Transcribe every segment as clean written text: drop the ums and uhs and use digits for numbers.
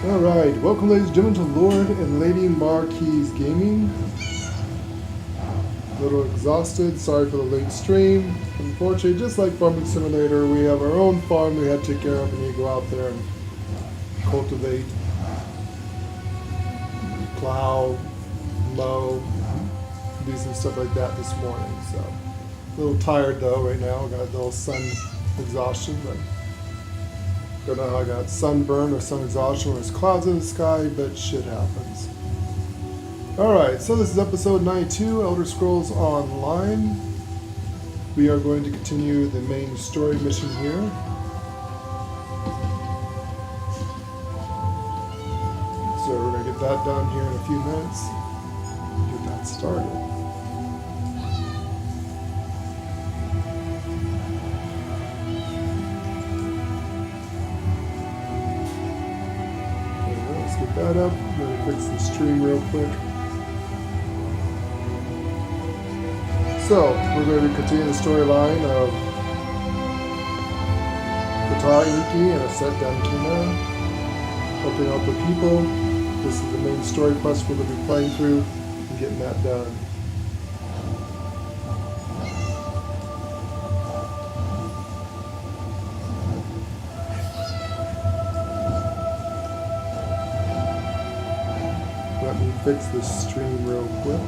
Alright, welcome ladies and gentlemen to Lord and Lady Marques Gaming. A little exhausted, sorry for the late stream. Unfortunately, just like Farming Simulator, we have our own farm we had to take care of and you go out there and cultivate, plow, mow, do some stuff like that this morning. So, a little tired though right now, got a little sun exhaustion, but don't know how I got sunburn or sun exhaustion when there's clouds in the sky, but shit happens. Alright, so this is episode 92, Elder Scrolls Online. We are going to continue the main story mission here. So we're going to get that done here in a few minutes. Get that started. That up. I'm going to fix the stream real quick. So, we're going to continue the storyline of Ptah, Enki, and Aset, Damkina, helping out the people. This is the main story quest we're going to be playing through and getting that done. Let me fix this stream real quick.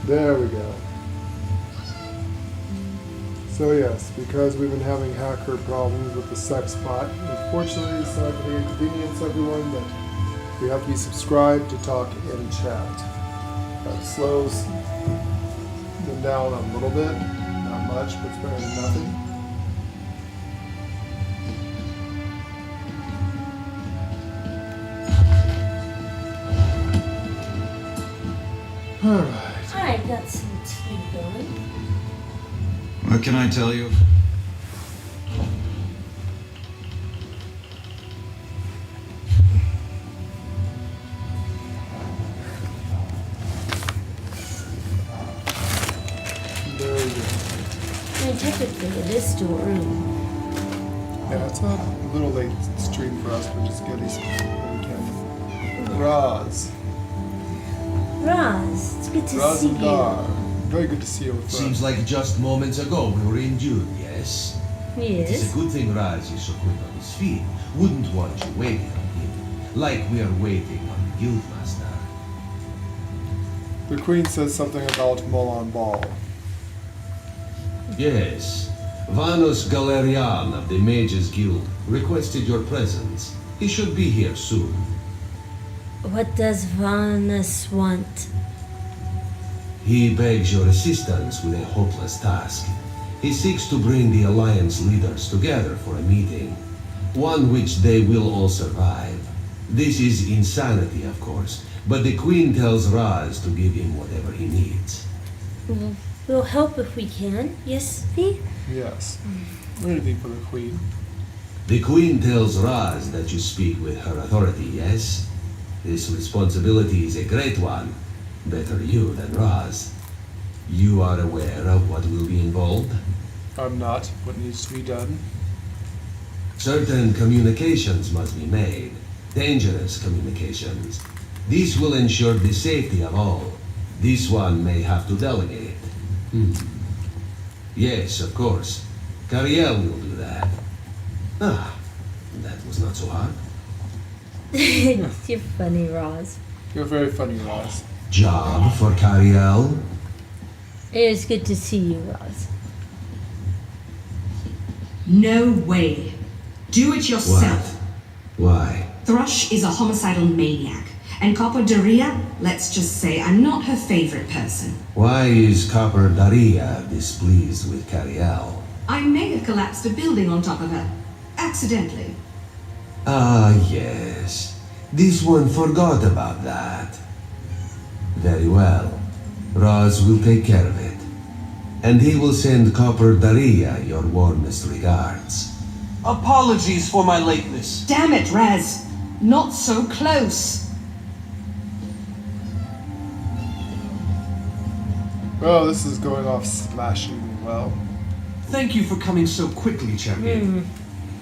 There we go. So yes, because we've been having hacker problems with the sex bot, unfortunately it's not going to inconvenience everyone, but we have to be subscribed to talk in chat. That slows them down a little bit, not much, but it's better than nothing. Alright. I got some tea going. What can I tell you? There we go. I mean, technically it is still early. Yeah, it's a little late stream for us, but just get these when we can. Roz. Roz, it's good to Roz see and you. Dar. Very good to see you, friend. Seems like just moments ago we were in June, yes? It is Yes. a good thing Raz is so quick on his feet. Wouldn't want you waiting on him. Like we are waiting on the Guildmaster. The Queen says something about Molan Ball. Yes. Vanos Galerian of the Mages Guild requested your presence. He should be here soon. What does Vanus want? He begs your assistance with a hopeless task. He seeks to bring the Alliance leaders together for a meeting, one which they will all survive. This is insanity, of course, but the Queen tells Raz to give him whatever he needs. We'll help if we can. Yes, V? Yes. Anything for the Queen. The Queen tells Raz that you speak with her authority, yes? This responsibility is a great one. Better you than Raz. You are aware of what will be involved? I'm not. What needs to be done? Certain communications must be made. Dangerous communications. This will ensure the safety of all. This one may have to delegate. Yes, of course. Cariel will do that. Ah, that was not so hard. You're funny, Roz. You're very funny, Roz. Job for Cariel? It is good to see you, Roz. No way. Do it yourself. What? Why? Thrush is a homicidal maniac, and Copper Daria, let's just say I'm not her favorite person. Why is Copper Daria displeased with Cariel? I may have collapsed a building on top of her. Accidentally. Ah, yes. This one forgot about that. Very well. Roz will take care of it. and he will send Copper Daria your warmest regards. Apologies for my lateness. Damn it, Raz! Not so close! Well, this is going off smashingly well. Thank you for coming so quickly, champion.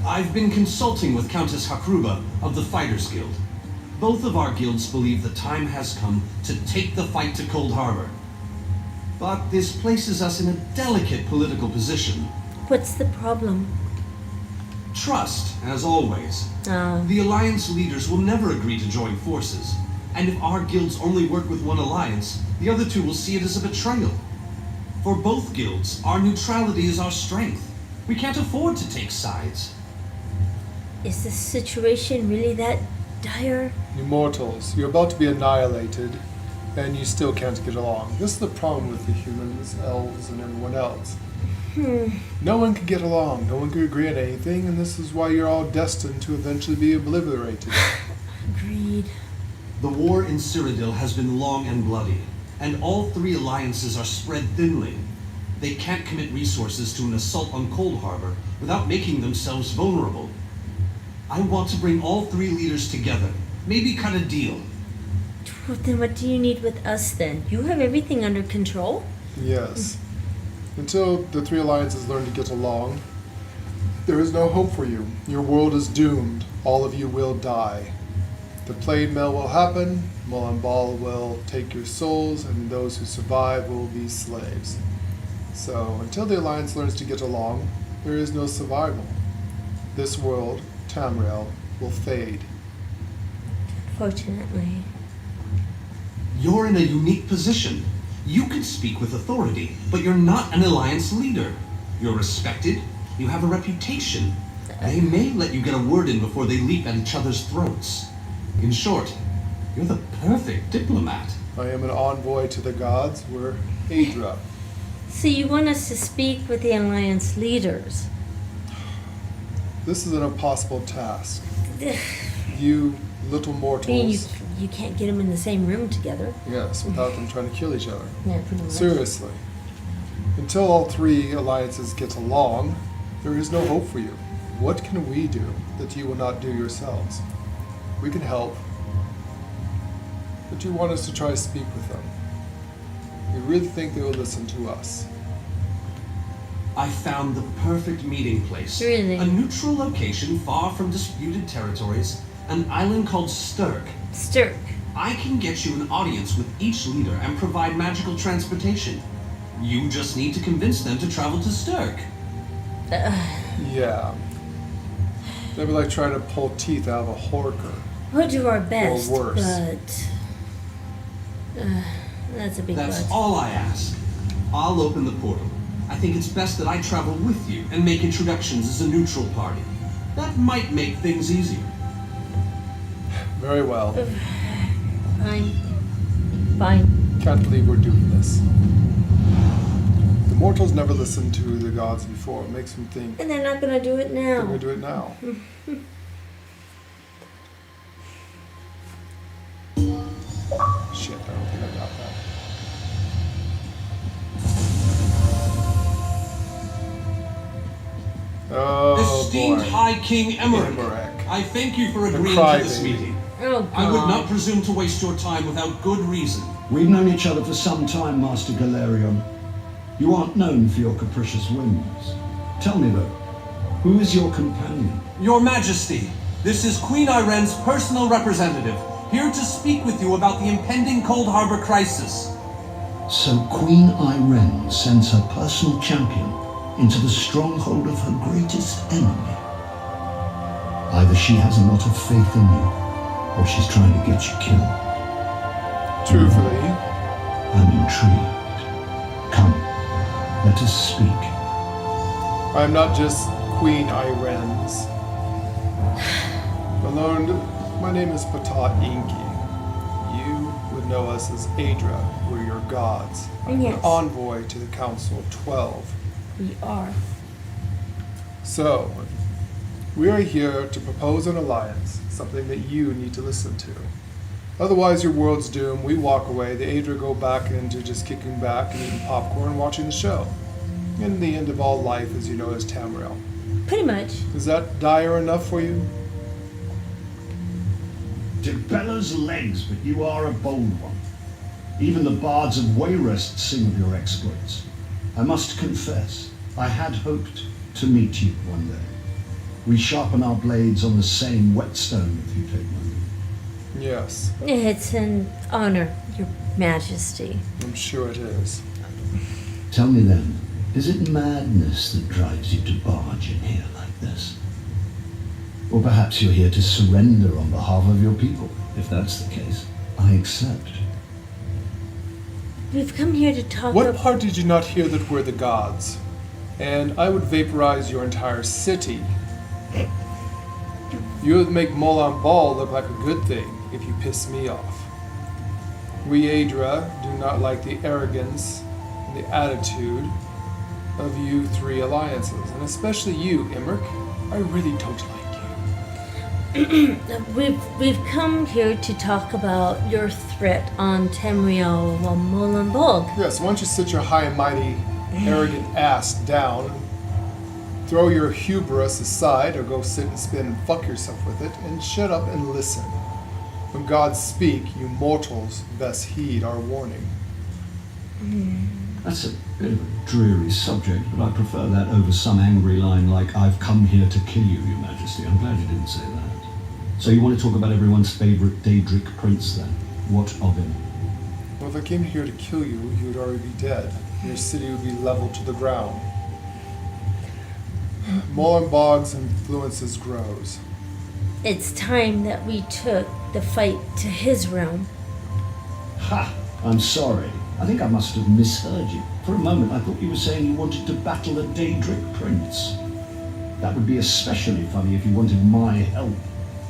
I've been consulting with Countess Hakruba of the Fighters Guild. Both of our guilds believe the time has come to take the fight to Cold Harbor. But this places us in a delicate political position. What's the problem? Trust, as always. The Alliance leaders will never agree to join forces. And if our guilds only work with one alliance, the other two will see it as a betrayal. For both guilds, our neutrality is our strength. We can't afford to take sides. Is the situation really that dire? You mortals, you're about to be annihilated, and you still can't get along. This is the problem with the humans, elves, and everyone else. No one can get along, no one can agree on anything, and this is why you're all destined to eventually be obliterated. Agreed. The war in Cyrodiil has been long and bloody, and all three alliances are spread thinly. They can't commit resources to an assault on Cold Harbor without making themselves vulnerable. I want to bring all three leaders together, maybe cut a deal. Well, then what do you need with us then? You have everything under control? Yes. Until the three alliances learn to get along, there is no hope for you. Your world is doomed. All of you will die. The Plague Mail will happen, Mulambal will take your souls, and those who survive will be slaves. So, until the Alliance learns to get along, there is no survival. This world, Tamriel, will fade. Fortunately. You're in a unique position. You can speak with authority, but you're not an Alliance leader. You're respected, you have a reputation. They may let you get a word in before they leap at each other's throats. In short, you're the perfect diplomat. I am an envoy to the gods. We're Adra. So you want us to speak with the Alliance leaders? This is an impossible task. You little I mean, mortals. you can't get them in the same room together. Yes, without them trying to kill each other. Yeah, pretty much. Seriously. Until all three alliances get along, there is no hope for you. What can we do that you will not do yourselves? We can help, but you want us to try to speak with them. We really think they will listen to us. I found the perfect meeting place. Really? A neutral location far from disputed territories, an island called Sturk. Stirk. I can get you an audience with each leader and provide magical transportation. You just need to convince them to travel to Sturk. Yeah. They'd be like trying to pull teeth out of a horker. We'll do our best, worse. but that's a big That's but. all I ask. I'll open the portal. I think it's best that I travel with you and make introductions as a neutral party. That might make things easier. Very well. Fine. Fine. Can't believe we're doing this. The mortals never listened to the gods before. It makes them think And they're not gonna do it they're now. going to do it now. Shit, I don't think I got that. Oh, Esteemed boy. High King Emmerich, Emmerich. I thank you for The agreeing to this crybaby. meeting. Oh God. I would not presume to waste your time without good reason. We've known each other for some time, Master Galerion. You aren't known for your capricious whims. Tell me though, who is your companion? Your Majesty, this is Queen Irene's personal representative, here to speak with you about the impending Cold Harbor crisis. So Queen Irene sends her personal champion into the stronghold of her greatest enemy. Either she has a lot of faith in you, or she's trying to get you killed. Truthfully, I'm intrigued. Come, let us speak. I'm not just Queen Irene's. My lord, my name is Ptah Enki. You would know us as Adra. We're your gods. I'm Yes. an envoy to the Council of 12. We are. So, we are here to propose an alliance, something that you need to listen to. Otherwise, your world's doomed. We walk away. The Adra go back into just kicking back and eating popcorn and watching the show. And the end of all life, as you know, is Tamriel. Pretty much. Is that dire enough for you? Dibella's legs, but you are a bold one. Even the bards of Wayrest sing of your exploits. I must confess, I had hoped to meet you one day. We sharpen our blades on the same whetstone, if you take my meaning. Yes, It's an honor, Your Majesty. I'm sure it is. Tell me then, is it madness that drives you to barge in here like this? Or perhaps you're here to surrender on behalf of your people. If that's the case, I accept. We've come here to talk What part did you not hear that we're the gods? And I would vaporize your entire city. You would make Molan Ball look like a good thing if you piss me off. We Aedra do not like the arrogance and the attitude of you three alliances, and especially you, Immerk. I really don't like you. We've come here to talk about your threat on Tamriel Molenborg. Yes, why don't you sit your high and mighty, arrogant ass down, throw your hubris aside, or go sit and spin and fuck yourself with it, and shut up and listen. When gods speak, you mortals best heed our warning. That's a bit of a dreary subject, but I prefer that over some angry line like, "I've come here to kill you, Your Majesty." I'm glad you didn't say that. So you want to talk about everyone's favorite Daedric prince then? What of him? Well, if I came here to kill you, you would already be dead. Your city would be leveled to the ground. Molenbog's influences grows. It's time that we took the fight to his realm. Ha! I'm sorry. I think I must have misheard you. For a moment, I thought you were saying you wanted to battle a Daedric prince. That would be especially funny if you wanted my help.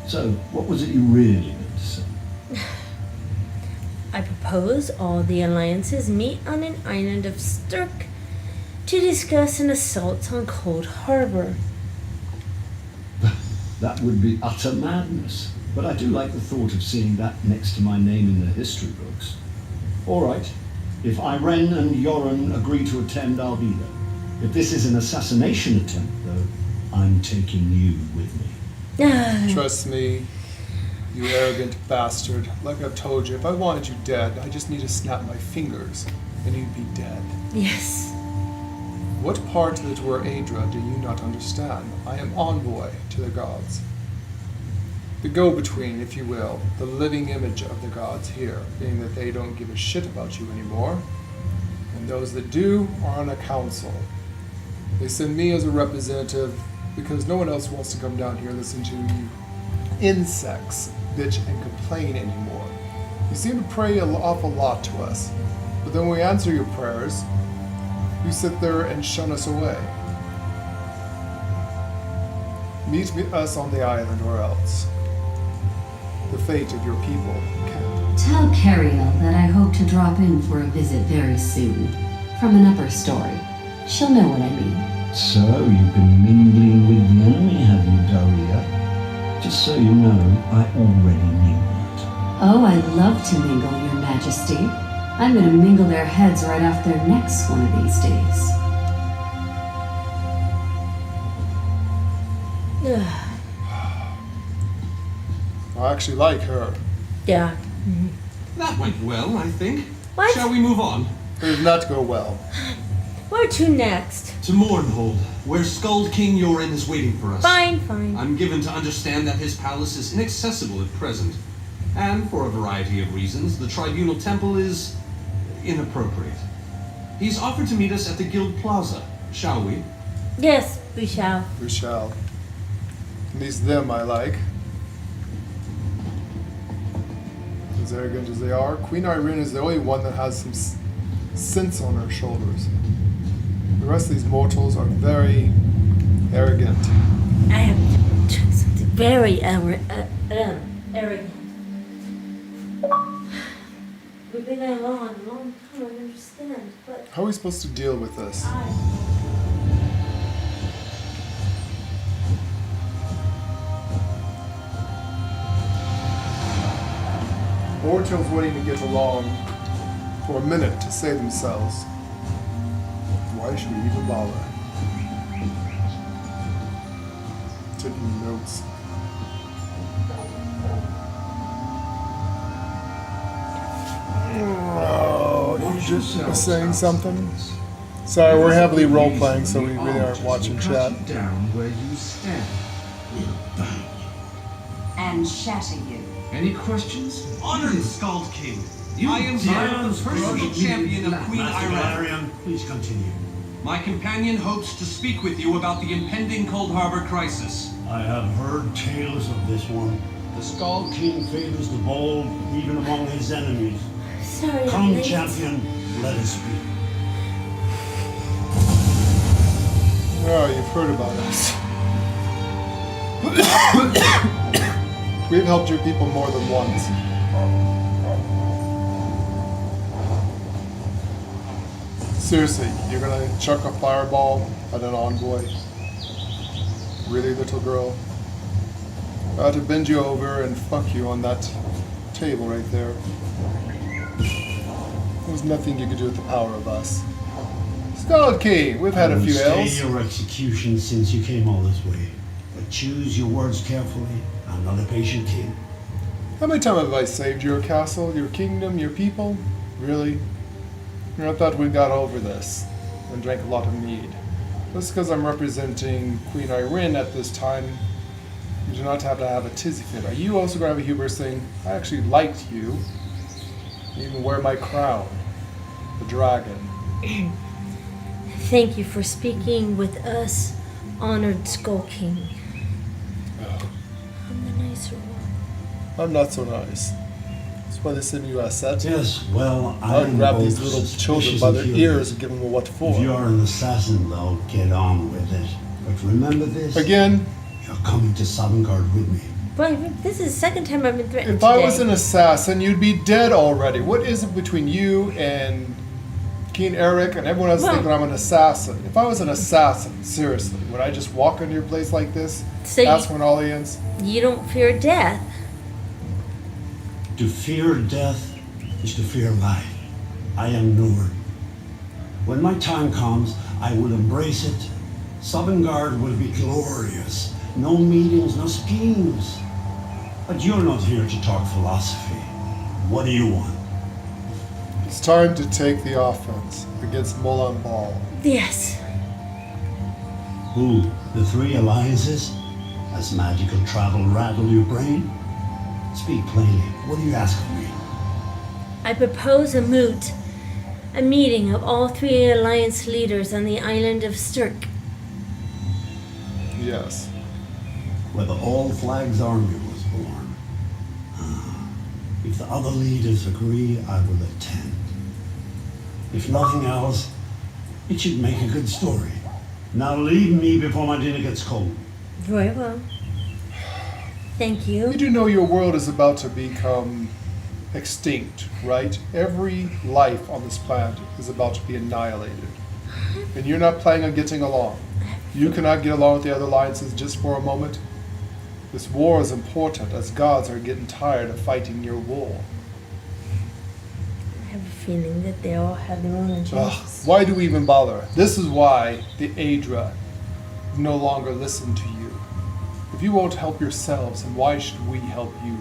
So, what was it you really meant to say? I propose all the alliances meet on an island of Sturk to discuss an assault on Cold Harbor. That would be utter madness. But I do like the thought of seeing that next to my name in the history books. All right. If Irene and Yoren agree to attend, I'll be there. If this is an assassination attempt, though, I'm taking you with me. Trust me, you arrogant bastard. Like I've told you, if I wanted you dead, I just need to snap my fingers, and you'd be dead. Yes. What part that we're Aedra do you not understand? I am envoy to the gods. The go-between, if you will, the living image of the gods here, being that they don't give a shit about you anymore, and those that do are on a council. They send me as a representative because no one else wants to come down here and listen to you insects bitch and complain anymore. You seem to pray an awful lot to us, but then when we answer your prayers, you sit there and shun us away. Meet us on the island or else. The fate of your people can. Tell Cariel that I hope to drop in for a visit very soon. From an upper story. She'll know what I mean. So, you've been mingling with the enemy, have you, Daria? Just so you know, I already knew that. Oh, I love to mingle, Your Majesty. I'm gonna mingle their heads right off their necks one of these days. I actually like her. Yeah. That went well, I think. What? Shall we move on? It did not go well. Where to next? To Mournhold, where Skald King Yoren is waiting for us. Fine, fine. I'm given to understand that his palace is inaccessible at present. And for a variety of reasons, the Tribunal Temple is inappropriate. He's offered to meet us at the Guild Plaza. Shall we? Yes, we shall. We shall. At least them I like. As arrogant as they are, Queen Irene is the only one that has some sense on her shoulders. The rest of these mortals are very arrogant. I have something very arrogant. We've been along a long time, I understand, but How are we supposed to deal with this? Ortail's waiting to get along for a minute to save themselves. Why should we even bother? Taking notes. Oh, you just was saying something? Sorry, we're heavily role playing, so we really aren't watching chat. Down where you stand. And shatter you. Any questions? Honored Skald King, You I am dare the personal champion of Queen Iran. Valerian, please continue. My companion hopes to speak with you about the impending Cold Harbor crisis. I have heard tales of this one. The Skull King favors the bold, even among his enemies. Sorry, I'm Come, late. champion, let us speak. Oh, you've heard about us. We've helped your people more than once. Seriously, you're gonna chuck a fireball at an envoy? Really, little girl? I had to bend you over and fuck you on that table right there. There's nothing you could do with the power of us. Skull King, we've had a few Stay L's. your execution since you came all this way. But choose your words carefully. I'm not a patient king. How many times have I saved your castle, your kingdom, your people? Really? I thought we got over this and drank a lot of mead. Just because I'm representing Queen Iran at this time, you do not have to have a tizzy fit. Are you also going to have a hubris thing? I actually liked you. You even wear my crown. The dragon. Thank you for speaking with us, honored Skull King. Oh, I'm the nicer one. I'm not so nice. That's why they send you Aset. Yes, well, I'll I'm grab both these little children suspicious by and their curious. ears and give them a what for. If you're an assassin, though, get on with it. But remember this. Again, You're coming to Sovngarde with me. Boy, this is the second time I've been threatened if today. I was an assassin, you'd be dead already. What is it between you and King Eric and everyone else Well- thinking I'm an assassin? If I was an assassin, seriously, would I just walk into your place like this, So ask you- for an audience? You don't fear death. To fear death is to fear life. I am Nur. When my time comes, I will embrace it. Sovngarde will be glorious. No meetings, no schemes. But you're not here to talk philosophy. What do you want? It's time to take the offense against Molan Ball. Yes. Who? The three alliances? Has magical travel rattled your brain? Speak plainly. What do you ask of me? I propose a meeting of all three alliance leaders on the island of Sturk. Yes. Where the All Flags Army was born. If the other leaders agree, I will attend. If nothing else, it should make a good story. Now leave me before my dinner gets cold. Very well. Thank You you. do know your world is about to become extinct, right? Every life on this planet is about to be annihilated. And you're not planning on getting along. You cannot get along with the other alliances just for a moment. This war is important as gods are getting tired of fighting your war. I have a feeling that they all have their own Ugh, agendas. why do we even bother? This is why the Aedra no longer listen to you. If you won't help yourselves, then why should we help you?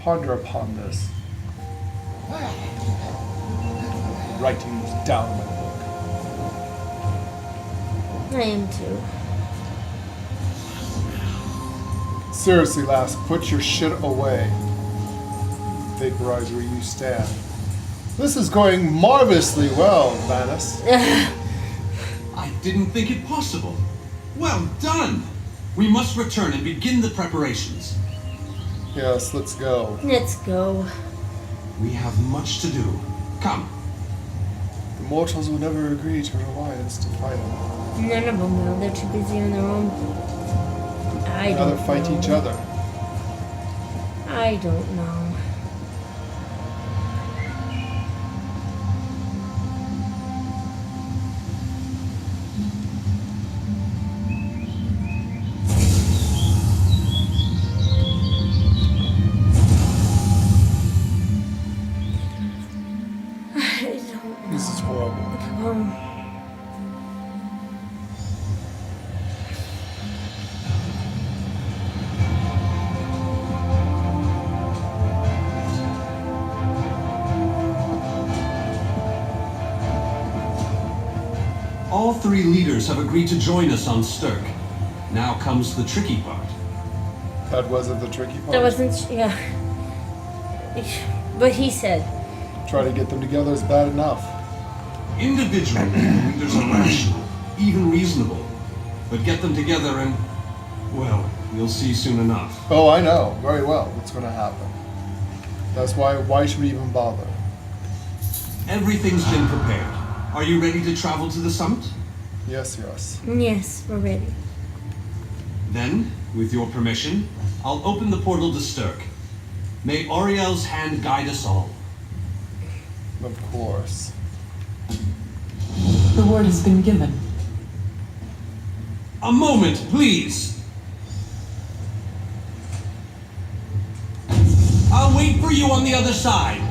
Ponder upon this. Writing this down in my book. I am too. Seriously, lass, put your shit away. Vaporize where you stand. This is going marvelously well, Vanis. I didn't think it possible. Well done! We must return and begin the preparations. Yes, let's go. Let's go. We have much to do. Come. The mortals will never agree to an alliance to fight them. None of them will. They're too busy on their own. I Rather don't fight know. each other. I don't know. I don't know. This is horrible. Well, All three leaders have agreed to join us on Stirk. Now comes the tricky part. That wasn't the tricky part. That wasn't. Yeah. But he said. Try to get them together is bad enough. Individually, the leaders are rational, even reasonable. But get them together and, well, you'll see soon enough. Oh, I know very well what's going to happen. That's why should we even bother? Everything's been prepared. Are you ready to travel to the summit? Yes, yes. Yes, we're ready. Then, with your permission, I'll open the portal to Stirk. May Auriel's hand guide us all. Of course. The word has been given. A moment, please. I'll wait for you on the other side.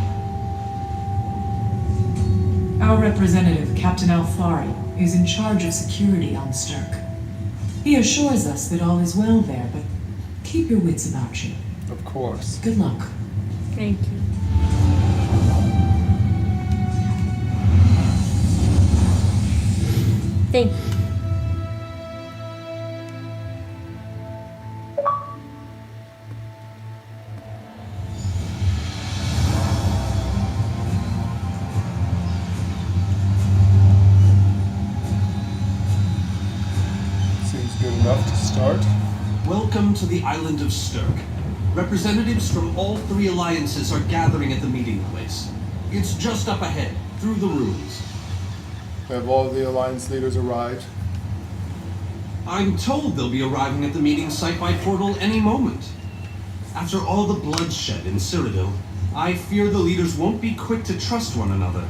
Our representative, Captain Alfari, is in charge of security on Stirk. He assures us that all is well there, but keep your wits about you. Of course. Good luck. Thank you. Thank you. Seems good enough to start. Welcome to the island of Stirk. Representatives from all three alliances are gathering at the meeting place. It's just up ahead, through the ruins. Have all the Alliance leaders arrived? I'm told they'll be arriving at the meeting site by portal any moment. After all the bloodshed in Cyrodiil, I fear the leaders won't be quick to trust one another.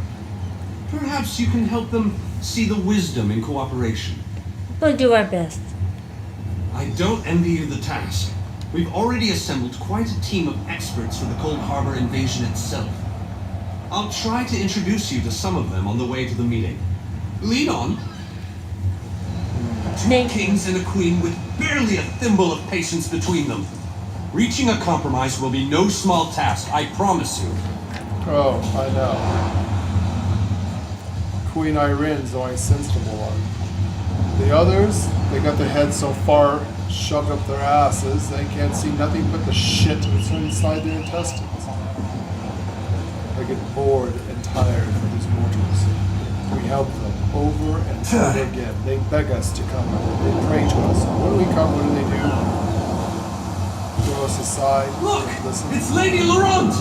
Perhaps you can help them see the wisdom in cooperation. We'll do our best. I don't envy you the task. We've already assembled quite a team of experts for the Cold Harbor invasion itself. I'll try to introduce you to some of them on the way to the meeting. Lead on. Two kings and a queen with barely a thimble of patience between them. Reaching a compromise will be no small task, I promise you. Oh, I know. Queen Irene's the only sensible one. The others, they got their heads so far shoved up their asses, they can't see nothing but the shit that's inside their intestines. They get bored and tired of these mortals. We help them over and over again. They beg us to come. They pray to us. When we come, what do? Throw us aside. Look! Listen. It's Lady Laurent!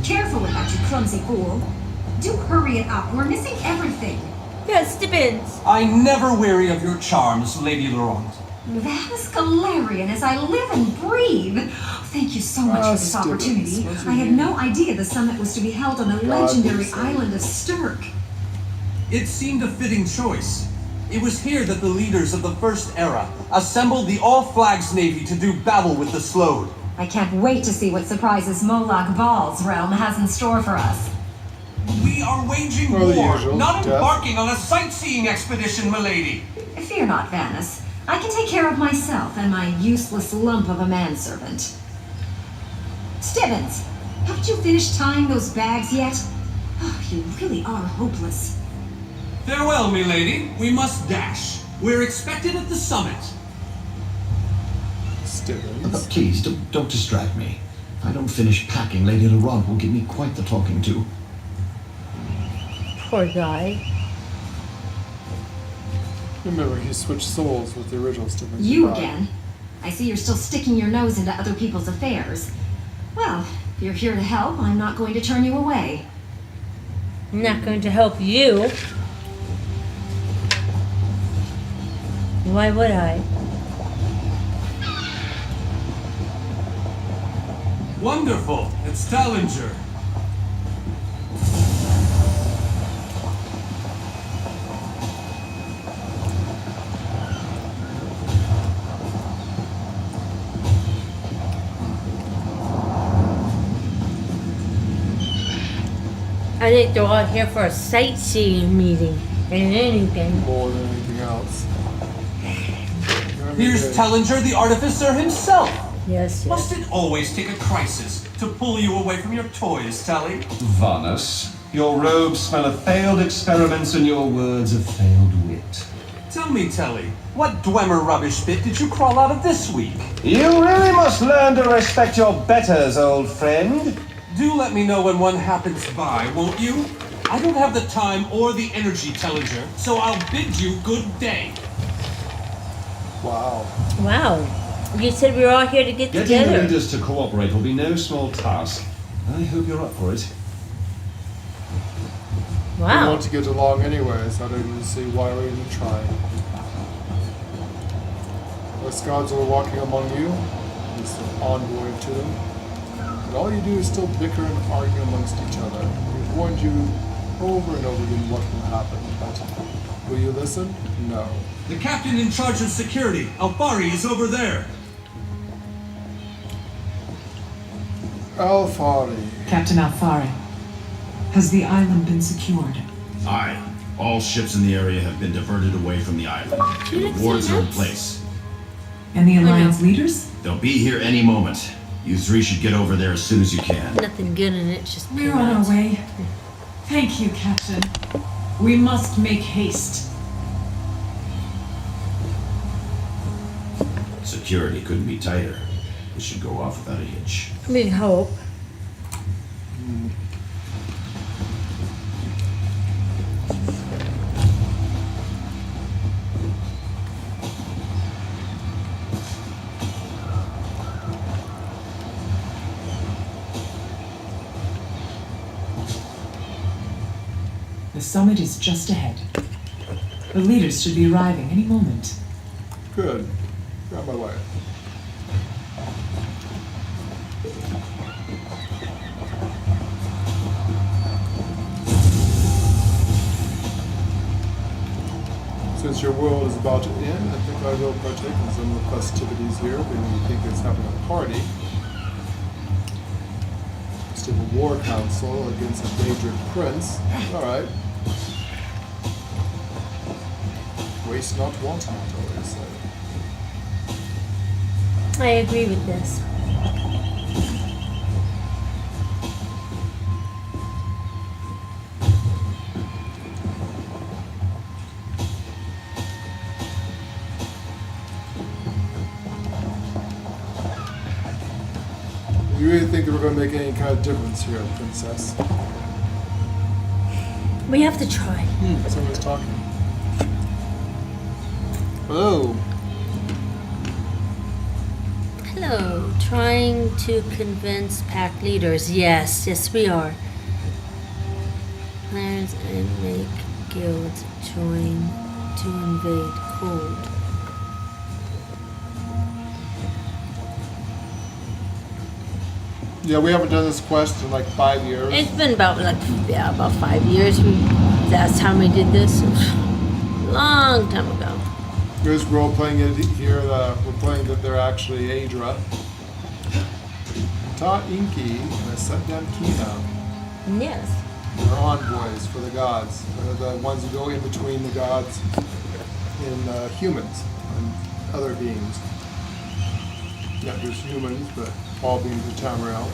Careful about you clumsy fool. Do hurry it up. We're missing everything. Yes, depends. I never weary of your charms, Lady Laurent. Vanis Galarian as I live and breathe. Thank you so much for this Stibbons, opportunity. what's your I had name? no idea the summit was to be held on the legendary island of Stirk. It seemed a fitting choice. It was here that the leaders of the First Era assembled the All-Flags Navy to do battle with the Slode. I can't wait to see what surprises Moloch Baal's realm has in store for us. We are waging Well, the war, usual, not death. embarking on a sightseeing expedition, milady. Fear not, Vanis. I can take care of myself and my useless lump of a manservant. Stibbons, haven't you finished tying those bags yet? Oh, you really are hopeless. Farewell, milady. We must dash. We're expected at the summit. Stibbons. Please, don't distract me. If I don't finish packing, Lady Laurent will give me quite the talking to. Poor guy. Remember, he switched souls with the original Stibbons. You again? I see you're still sticking your nose into other people's affairs. Well, if you're here to help, I'm not going to turn you away. I'm not going to help you. Why would I? Wonderful. It's Tallinger. I think they're all here for a sightseeing meeting and anything. More than anything else. Here's Tellinger, the artificer himself. Yes, Must yes. it always take a crisis to pull you away from your toys, Telly? Vanus, your robes smell of failed experiments and your words of failed wit. Tell me, Telly, what Dwemer rubbish pit did you crawl out of this week? You really must learn to respect your betters, old friend. Do let me know when one happens by, won't you? I don't have the time or the energy, Tellinger, so I'll bid you good day. Wow. Wow. You said we were all here to get Getting the together. leaders to cooperate will be no small task. I hope you're up for it. We Wow. want to get along anyways. I don't even see why we're even trying. The gods were walking among you. He's an envoy to them. And all you do is still bicker and argue amongst each other. We've warned you over and over again what will happen, but will you listen? No. The captain in charge of security, Alfari, is over there. Alfari. Captain Alfari, has the island been secured? Aye. All ships in the area have been diverted away from the island. The rewards are in place. And the Alliance leaders? They'll be here any moment. You three should get over there as soon as you can. Nothing good in it, just We're on our way. Thank you, Captain. We must make haste. Security couldn't be tighter. This should go off without a hitch. We hope. The summit is just ahead. The leaders should be arriving any moment. Good. Got my way. Since your world is about to end, I think I will partake in some of the festivities here, when you think it's having a party. Still a war council against a major prince. Alright. Waste not, want not, I always say. I agree with this. You really think that we're going to make any kind of difference here, Princess? We have to try. Someone's talking. Hello. Hello. Trying to convince pack leaders. Yes, yes we are. Plans and make guilds join to invade Cold. Yeah, we haven't done this quest in like 5 years. It's been about about 5 years. Last time we did this, long time ago. Here's role playing it here. We're playing that they're actually Adra. Ptah, Enki, and Aset, Damkina. Yes. They're envoys for the gods. They're the ones who go in between the gods and humans and other beings. Not just humans, but all beings of Tamriel.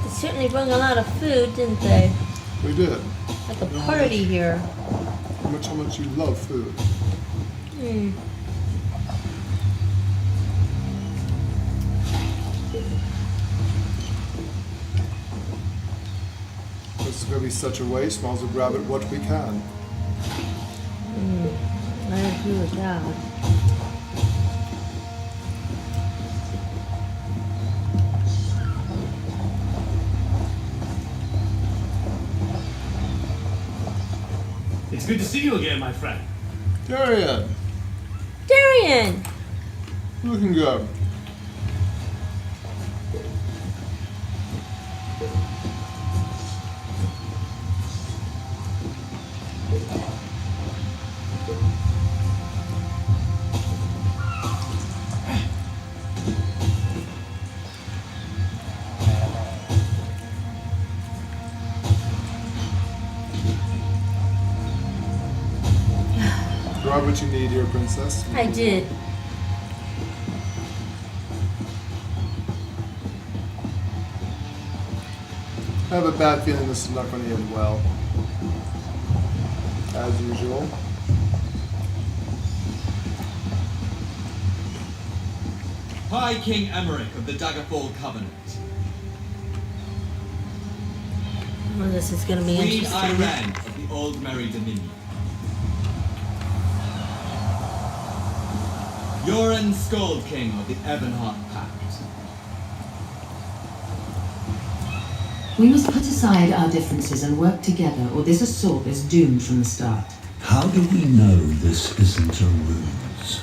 They certainly bring a lot of food, didn't they? We did. Like a party here. How much you love food. Hmm. This is going to be such a waste. Might as well grab it what we can. I agree with that. It's good to see you again, my friend. Darian, Darian! looking good. Have what you need here, princess. I did. I have a bad feeling this is not going to end well. As usual. High King Emmerich of the Daggerfall Covenant. Well, this is going to be Queen interesting. Iren of the Old Merry Dominion. Yoren Skald King of the Ebonheart Pact. We must put aside our differences and work together, or this assault is doomed from the start. How do we know this isn't a ruse?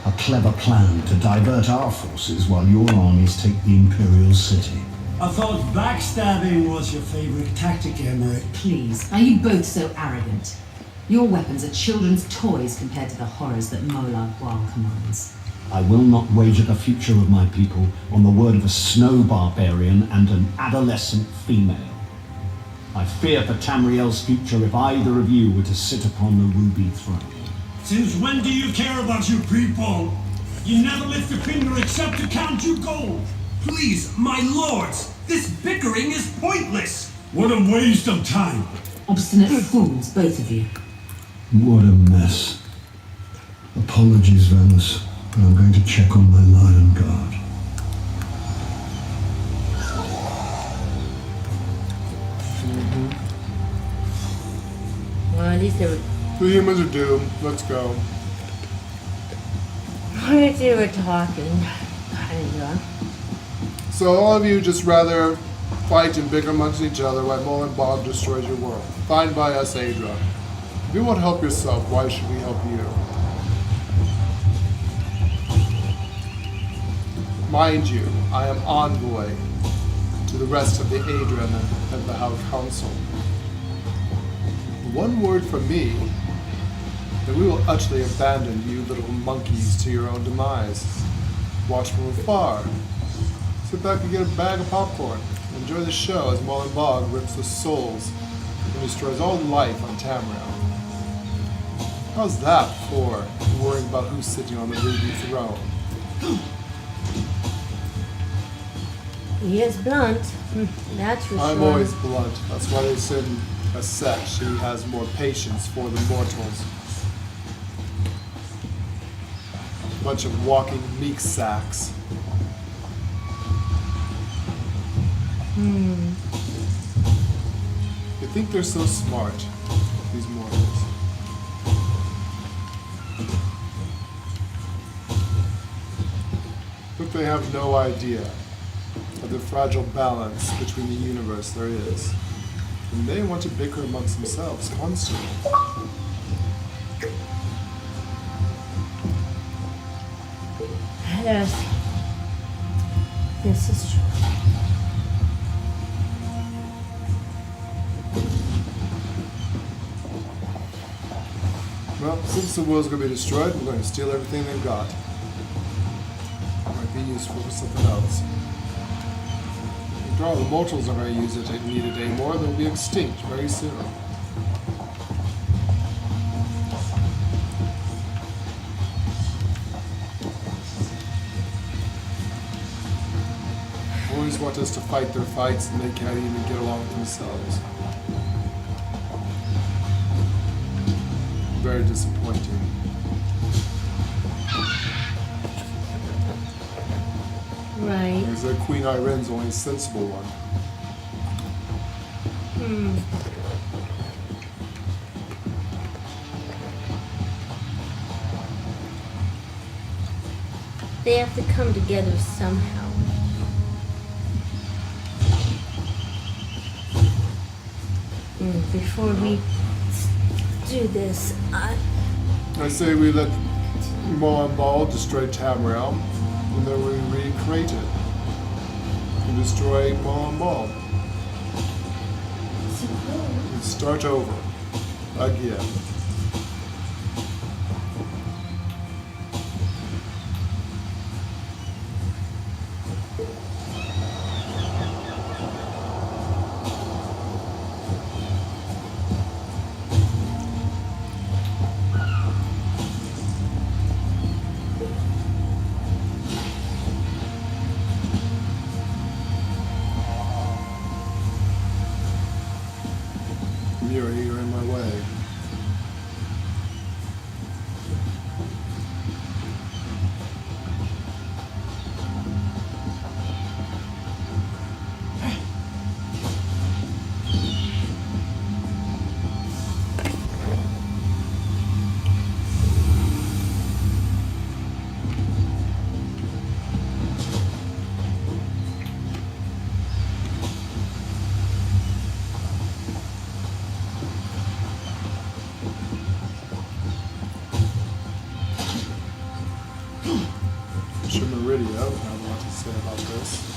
A clever plan to divert our forces while your armies take the Imperial city. I thought backstabbing was your favorite tactic, Emmerich. Please, are you both so arrogant? Your weapons are children's toys compared to the horrors that Molag Bal commands. I will not wager the future of my people on the word of a snow barbarian and an adolescent female. I fear for Tamriel's future if either of you were to sit upon the ruby throne. Since when do you care about your people? You never lift a finger except to count your gold. Please, my lords, this bickering is pointless. What a waste of time. Obstinate fools, both of you. What a mess. Apologies, Venice, but I'm going to check on my lion guard. Well, at least they were. The humans are doomed. Let's go. At least they were talking. Kinda. So all of you just rather fight and bicker amongst each other while Molag Bal destroys your world. Fine by us, Adra. If you won't help yourself, why should we help you? Mind you, I am envoy to the rest of the Adra and the House Council. One word from me, and we will utterly abandon you little monkeys to your own demise. Watch from afar. Sit back and get a bag of popcorn. Enjoy the show as Molag Bal rips the souls and destroys all life on Tamriel. How's that for worrying about who's sitting on the ruby throne? He is blunt. That's for I'm sure. always blunt. That's why they said Aset, she has more patience for the mortals. Bunch of walking meek sacks. They think they're so smart, these mortals. But they have no idea of the fragile balance between the universe there is. And they want to bicker amongst themselves constantly. Yes. This is true. Well, since the world's going to be destroyed, we're going to steal everything they've got. Might be useful for something else. After all, the mortals are going to use it and need it anymore. They'll be extinct very soon. Always want us to fight their fights and they can't even get along with themselves. Very disappointing. Right. Because Queen Iren's the only sensible one. They have to come together somehow. Before we do this, I say we let Molag Bal destroy Tamriel, and then we recreate it. And destroy Molag Bal. And start over. Again. You're in my way. Meridio, I have a lot to say about this.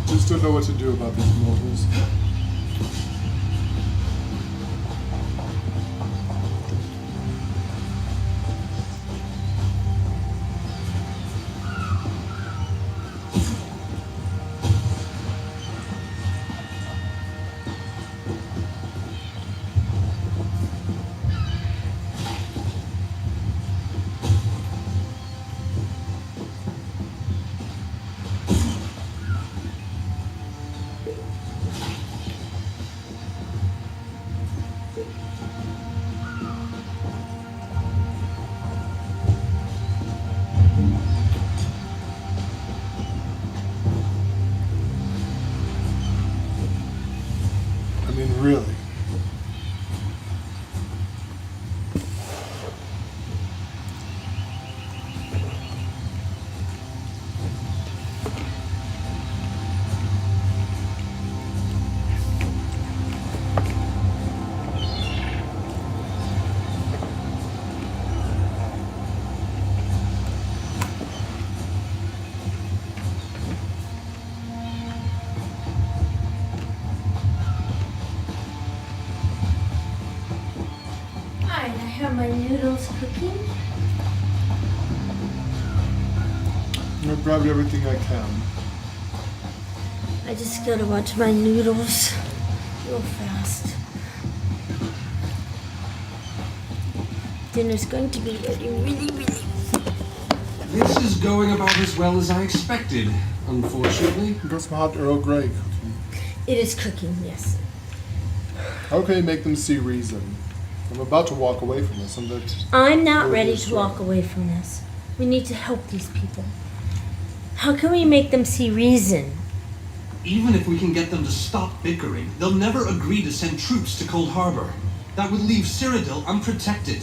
Just don't know what to do about these mortals. I mean, really. I have my noodles cooking. I've grabbed everything I can. I just gotta watch my noodles real fast. Dinner's going to be ready really. This is going about as well as I expected, unfortunately. Got some hot Earl Grey cooking. It is cooking, yes. How can you make them see reason? I'm about to walk away from this. I'm not ready to walk away from this. We need to help these people. How can we make them see reason? Even if we can get them to stop bickering, they'll never agree to send troops to Cold Harbor. That would leave Cyrodiil unprotected.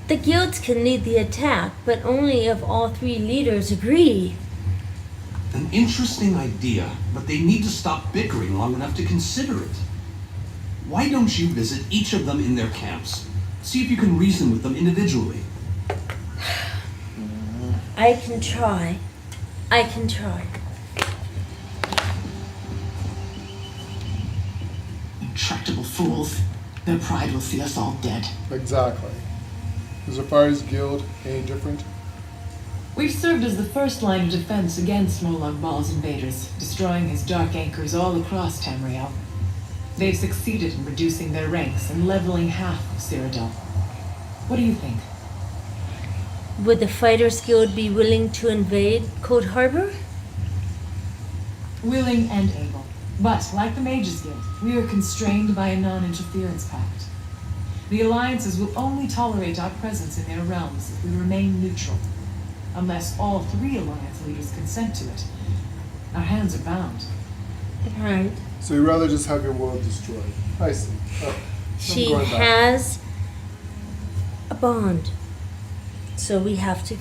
The guilds can lead the attack, but only if all three leaders agree. An interesting idea, but they need to stop bickering long enough to consider it. Why don't you visit each of them in their camps? See if you can reason with them individually. I can try. Intractable fools. Their pride will see us all dead. Exactly. Is Zafari's guild any different? We've served as the first line of defense against Molag Bal's invaders, destroying his dark anchors all across Tamriel. They've succeeded in reducing their ranks and leveling half of Cyrodiil. What do you think? Would the Fighters Guild be willing to invade Cold Harbor? Willing and able. But, like the Mages Guild, we are constrained by a non-interference pact. The alliances will only tolerate our presence in their realms if we remain neutral, unless all 3 alliance leaders consent to it. Our hands are bound. Right. So you'd rather just have your world destroyed. I see. Oh, She has a bond. So we have to.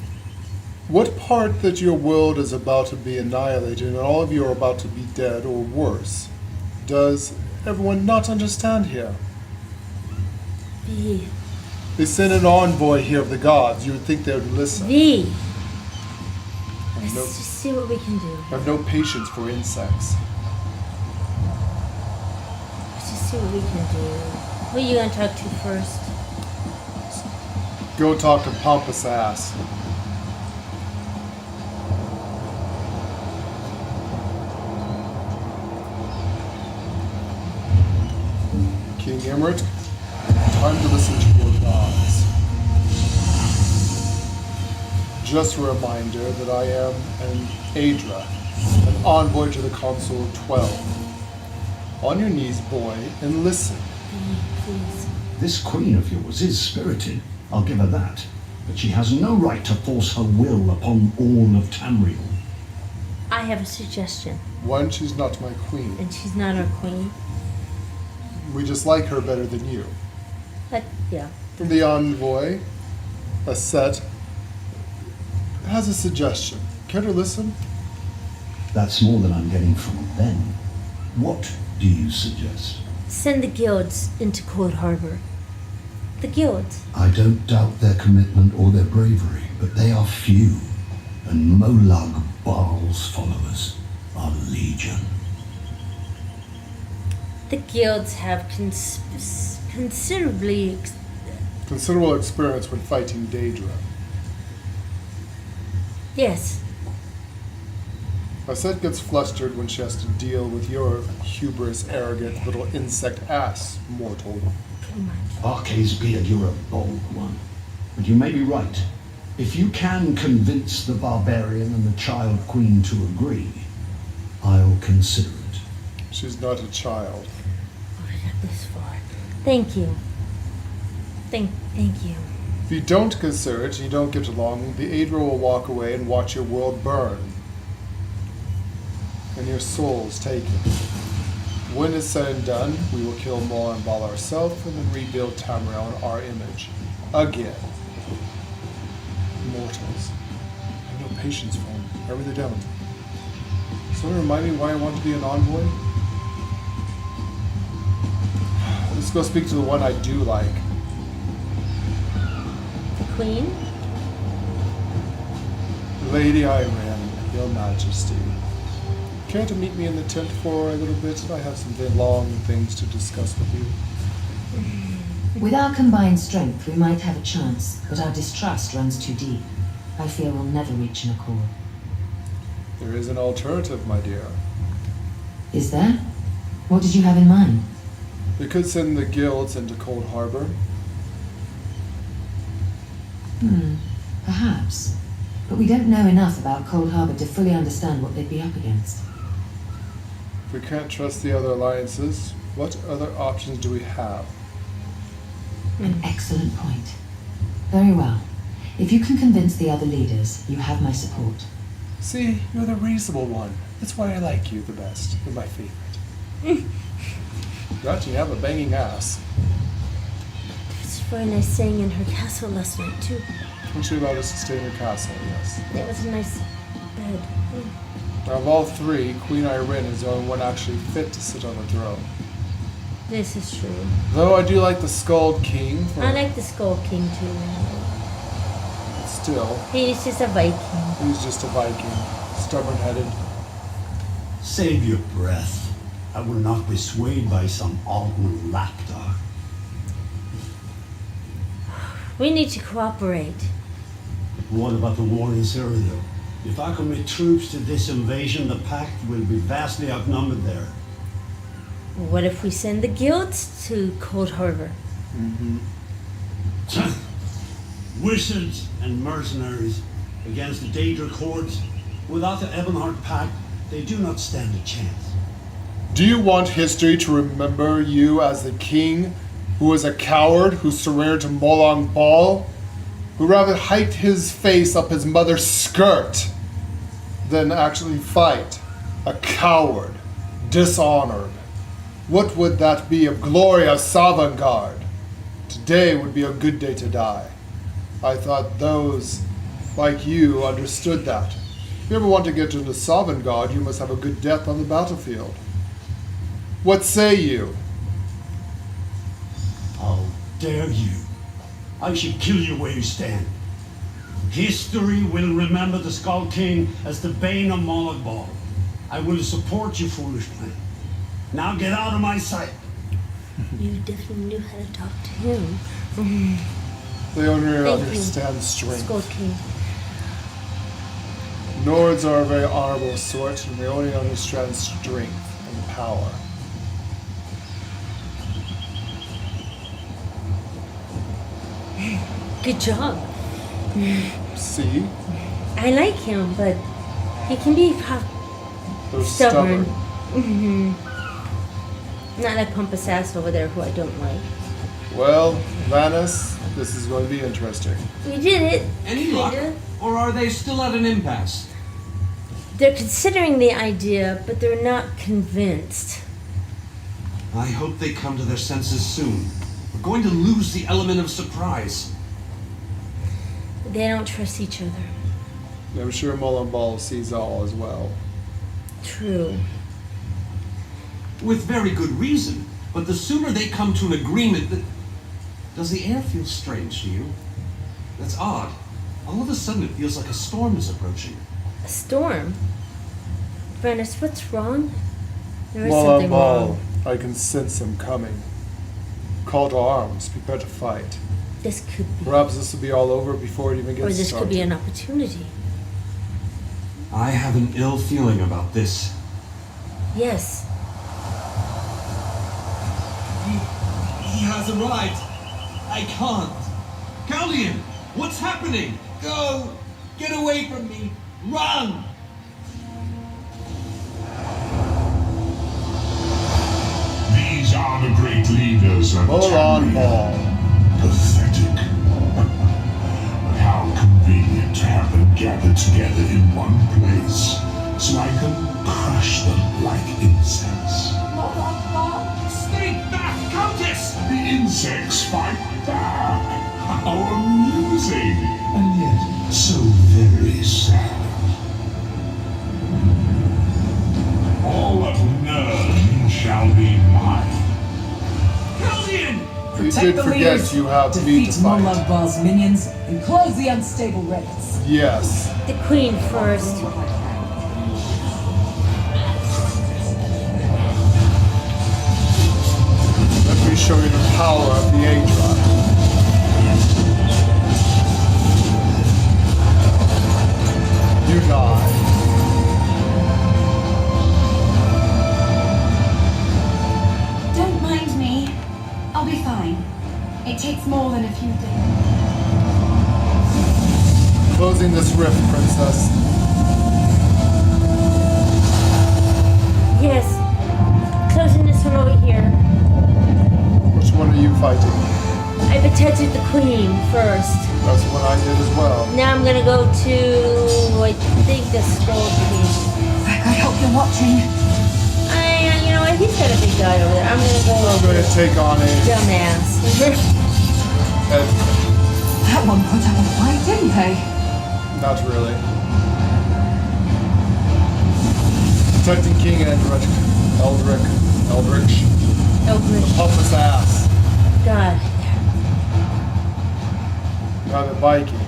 What part that your world is about to be annihilated and all of you are about to be dead or worse does everyone not understand here? V. They sent an envoy here of the gods. You would think they would listen. V. Let's just see what we can do. I have no patience for insects. Let's just see what we can do. Who are you gonna talk to first? Go talk to Pompous Ass. King Emmerich, time to listen to your gods. Just a reminder that I am an Aedra, an envoy to the Council of 12. On your knees, boy, and listen. Please. This queen of yours is spirited, I'll give her that. But she has no right to force her will upon all of Tamriel. I have a suggestion. One, she's not my queen. And she's not our queen. We just like her better than you. But, yeah. The envoy, Aset, has a suggestion. Care to listen? That's more than I'm getting from them. What do you suggest? Send the guilds into Cold Harbor. The guilds. I don't doubt their commitment or their bravery, but they are few, and Molag Baal's followers are legion. The guilds have considerable experience when fighting Daedra. Yes. Aset gets flustered when she has to deal with your hubris, arrogant little insect ass, mortal. Marques beard, you're a bold one. But you may be right. If you can convince the barbarian and the child queen to agree, I'll consider it. She's not a child. Oh, we got this far. Thank you. Thank you. If you don't consider it, you don't get along, the Aedra will walk away and watch your world burn. And your souls taken. When it's said and done, we will kill Molag Baal ourselves and then rebuild Tamriel in our image. Again. Mortals. I have no patience for them. I really don't. Someone remind me why I want to be an envoy? Let's go speak to the one I do like. The Queen? Lady Iran, Your Majesty. Care to meet me in the tent for a little bit? I have some long things to discuss with you. With our combined strength, we might have a chance, but our distrust runs too deep. I fear we'll never reach an accord. There is an alternative, my dear. Is there? What did you have in mind? We could send the guilds into Cold Harbor. Perhaps. But we don't know enough about Cold Harbor to fully understand what they'd be up against. If we can't trust the other alliances, what other options do we have? An excellent point. Very well. If you can convince the other leaders, you have my support. See, you're the reasonable one. That's why I like you the best. You're my favorite. You actually have a banging ass. It's very nice staying in her castle last night, too. And she allowed us to stay in her castle, yes. It was a nice bed. Now, of all three, Queen Irene is the only one actually fit to sit on the throne. This is true. Though I do like the Skald King. I like the Skull King, too. Still. He's just a Viking. He's just a Viking. Stubborn-headed. Save your breath. I will not be swayed by some Altman lapdog. We need to cooperate. What about the war in Syria, though? If I commit troops to this invasion, the Pact will be vastly outnumbered there. What if we send the guilds to Cold Harbor? Wizards and mercenaries against the Daedric hordes. Without the Ebonheart Pact, they do not stand a chance. Do you want history to remember you as the king who was a coward who surrendered to Molong Bal, who rather hiked his face up his mother's skirt than actually fight? A coward, dishonored. What would that be of Gloria Savangard? Today would be a good day to die. I thought those like you understood that. If you ever want to get into Savangard, you must have a good death on the battlefield. What say you? How dare you? I should kill you where you stand. History will remember the Skull King as the bane of Mologbal. I will support your foolish plan. Now get out of my sight. You definitely knew how to talk to him. They only Thank understand you, strength. Skull King. Nords are a very honorable sort, and they only understand strength and power. Good job. See? I like him, but he can be They're stubborn. stubborn. Not like Pompous Ass over there, who I don't like. Well, Vanis, this is going to be interesting. We did it. Any luck? Kinda. Or are they still at an impasse? They're considering the idea, but they're not convinced. I hope they come to their senses soon. We're going to lose the element of surprise. They don't trust each other. I'm sure Mullen Ball sees all as well. True. With very good reason. But the sooner they come to an agreement that... Does the air feel strange to you? That's odd. All of a sudden it feels like a storm is approaching. A storm? Venice, what's wrong? There is Mullen something Ball, wrong. I can sense him coming. Call to arms, prepare to fight. This could be. Perhaps this will be all over before it even gets Or this started. could be an opportunity. I have an ill feeling about this. Yes. He has arrived. I can't. Galleon, what's happening? Go! Get away from me! Run! These are the great leaders of Molong Tamriel. Ball. Pathetic. But how convenient to have them gathered together in one place, so I can crush them like insects. Stay back, Countess! The insects fight back. How amusing, and yet so very sad. All of Nern shall be mine. Galleon! You Protect did the forget leaders, you have me defeat to fight. Molagbal's minions, and close the unstable ranks. Yes. The queen first. Let me show you the power of the Adra. You die. Don't mind me. I'll be fine. It takes more than a few days. Closing this rift, princess. Yes. Closing this one over here. Which one are you fighting? I protected the queen first. That's what I did as well. Now I'm gonna go to, I think, the Skull King. I hope you're watching. You know what? He's got a big guy over there. I'm I'm gonna going to take on a dumbass. That one put up a fight, didn't they? Not really. Protecting King Eldritch. Eldritch. The pompous ass. God. Now the Viking.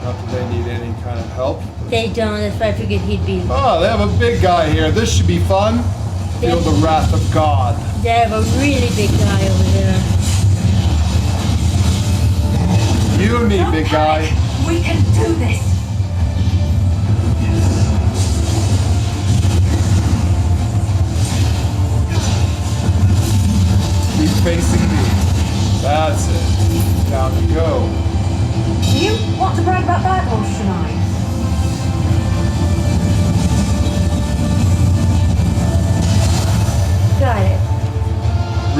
Not that they need any kind of help. They don't. That's why I figured he'd be. Oh, they have a big guy here. This should be fun. Feel the wrath of God. They have a really big guy over there. You and me, big guy. We can do this. Keep facing me. That's it. Down you go. Do you want to brag about that, or should I?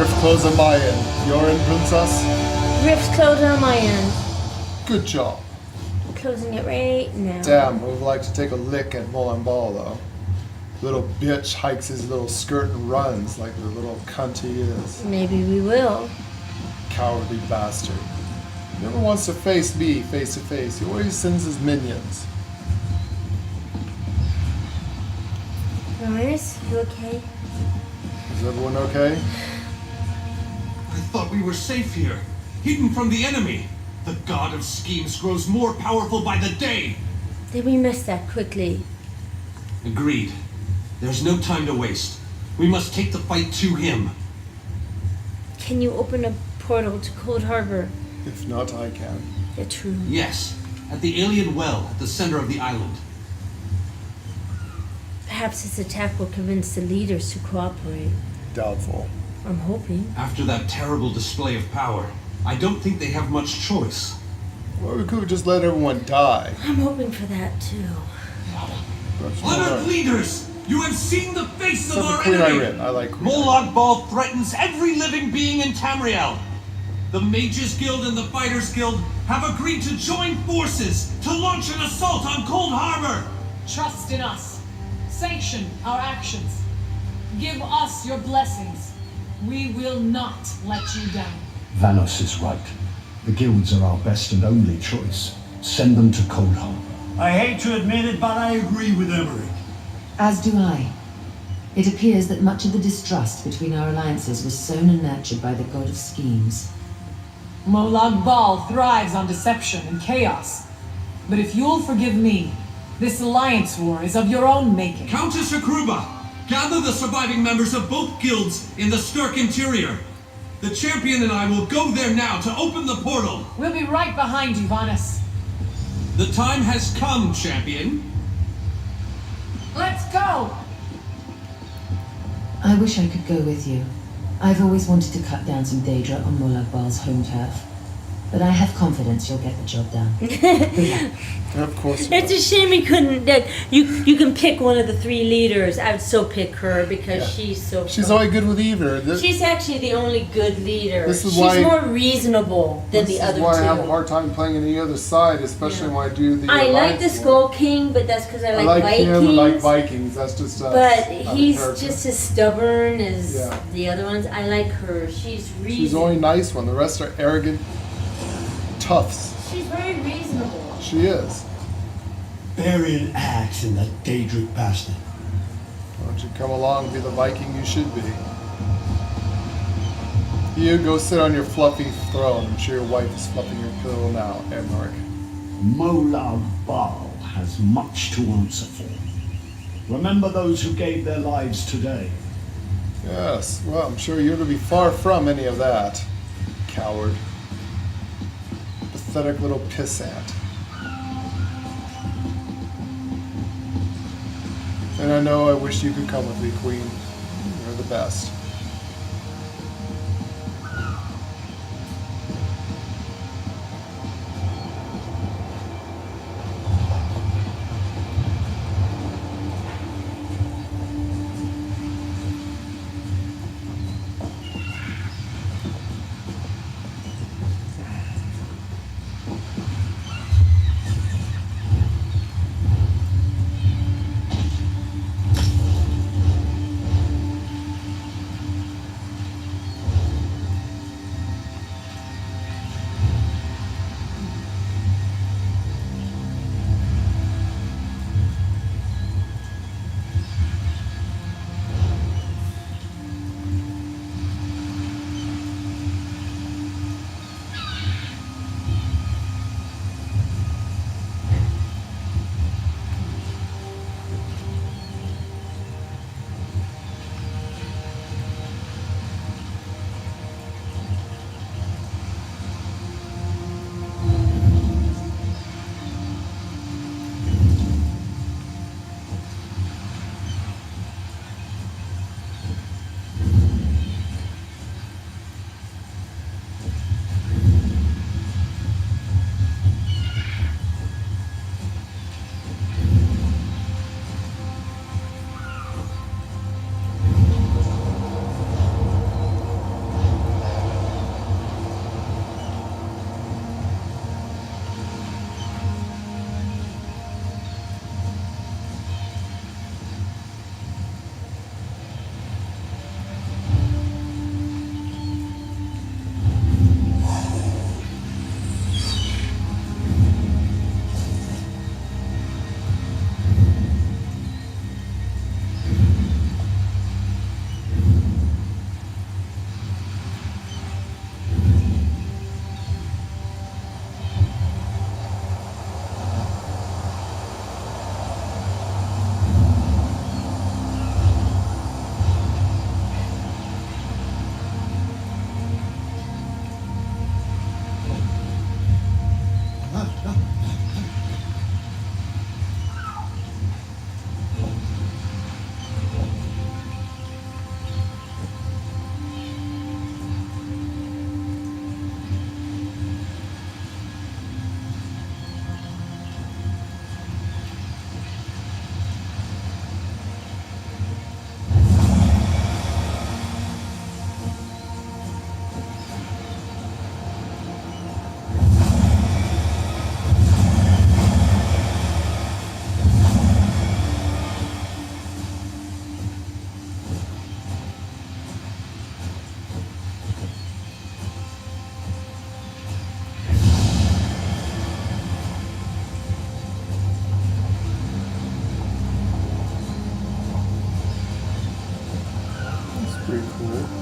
Rift close on my end. Your end, princess? Rift closed on my end. Good job. Closing it right now. Damn, we would like to take a lick at Molan Ball, though. Little bitch hikes his little skirt and runs like the little cunt he is. Maybe we will. Cowardly bastard. Never wants to face me face to face. He always sends his minions. Marques, you okay? Is everyone okay? I thought we were safe here, hidden from the enemy. The god of schemes grows more powerful by the day. Did we miss that quickly? Agreed. There's no time to waste. We must take the fight to him. Can you open a portal to Cold Harbor? If not, I can. Yeah, true. Yes, at the alien well at the center of the island. Perhaps this attack will convince the leaders to cooperate. Doubtful. I'm hoping. After that terrible display of power, I don't think they have much choice. Well, we could just let everyone die. I'm hoping for that too. Honored leaders, you have seen the face Except of for our Queen enemy. Irene. I like Queen Molag Bal threatens every living being in Tamriel. The Mages Guild and the Fighters Guild have agreed to join forces to launch an assault on Cold Harbor. Trust in us. Sanction our actions. Give us your blessings. We will not let you down. Vanos is right. The guilds are our best and only choice. Send them to Cold Harbor. I hate to admit it, but I agree with Emmerich. As do I. It appears that much of the distrust between our alliances was sown and nurtured by the god of schemes. Molag Bal thrives on deception and chaos. But if you'll forgive me, this alliance war is of your own making. Countess Akruba, gather the surviving members of both guilds in the Sturk interior. The champion and I will go there now to open the portal. We'll be right behind you, Vanis. The time has come, champion. Let's go! I wish I could go with you. I've always wanted to cut down some Daedra on Molag Bal's home turf. But I have confidence you'll get the job done. Of course. It's a shame we couldn't. That you can pick one of the three leaders. I would so pick her because she's so. She's only good with either. She's actually the only good leader. This is she's why- more reasonable than the other This is why I have a two. hard time playing any other side, especially when I do the. I like Alliance the War. Skull King, but that's because I like Vikings. him. I like Vikings. That's just. But out of he's character. just as stubborn as Yeah. the other ones. I like her. She's reasonable. She's the only nice one. The rest are arrogant toughs. She's very reasonable. She is. Bury an axe in that Daedric bastard. Why don't you come along and be the Viking you should be? You go sit on your fluffy throne. I'm sure your wife is fluffing your pillow now, Emmerich. Molag Bal has much to answer for. Remember those who gave their lives today. Yes, well, I'm sure you're going to be far from any of that, coward. Pathetic little pissant. And I know I wish you could come with me, Queen. You're the best. cool.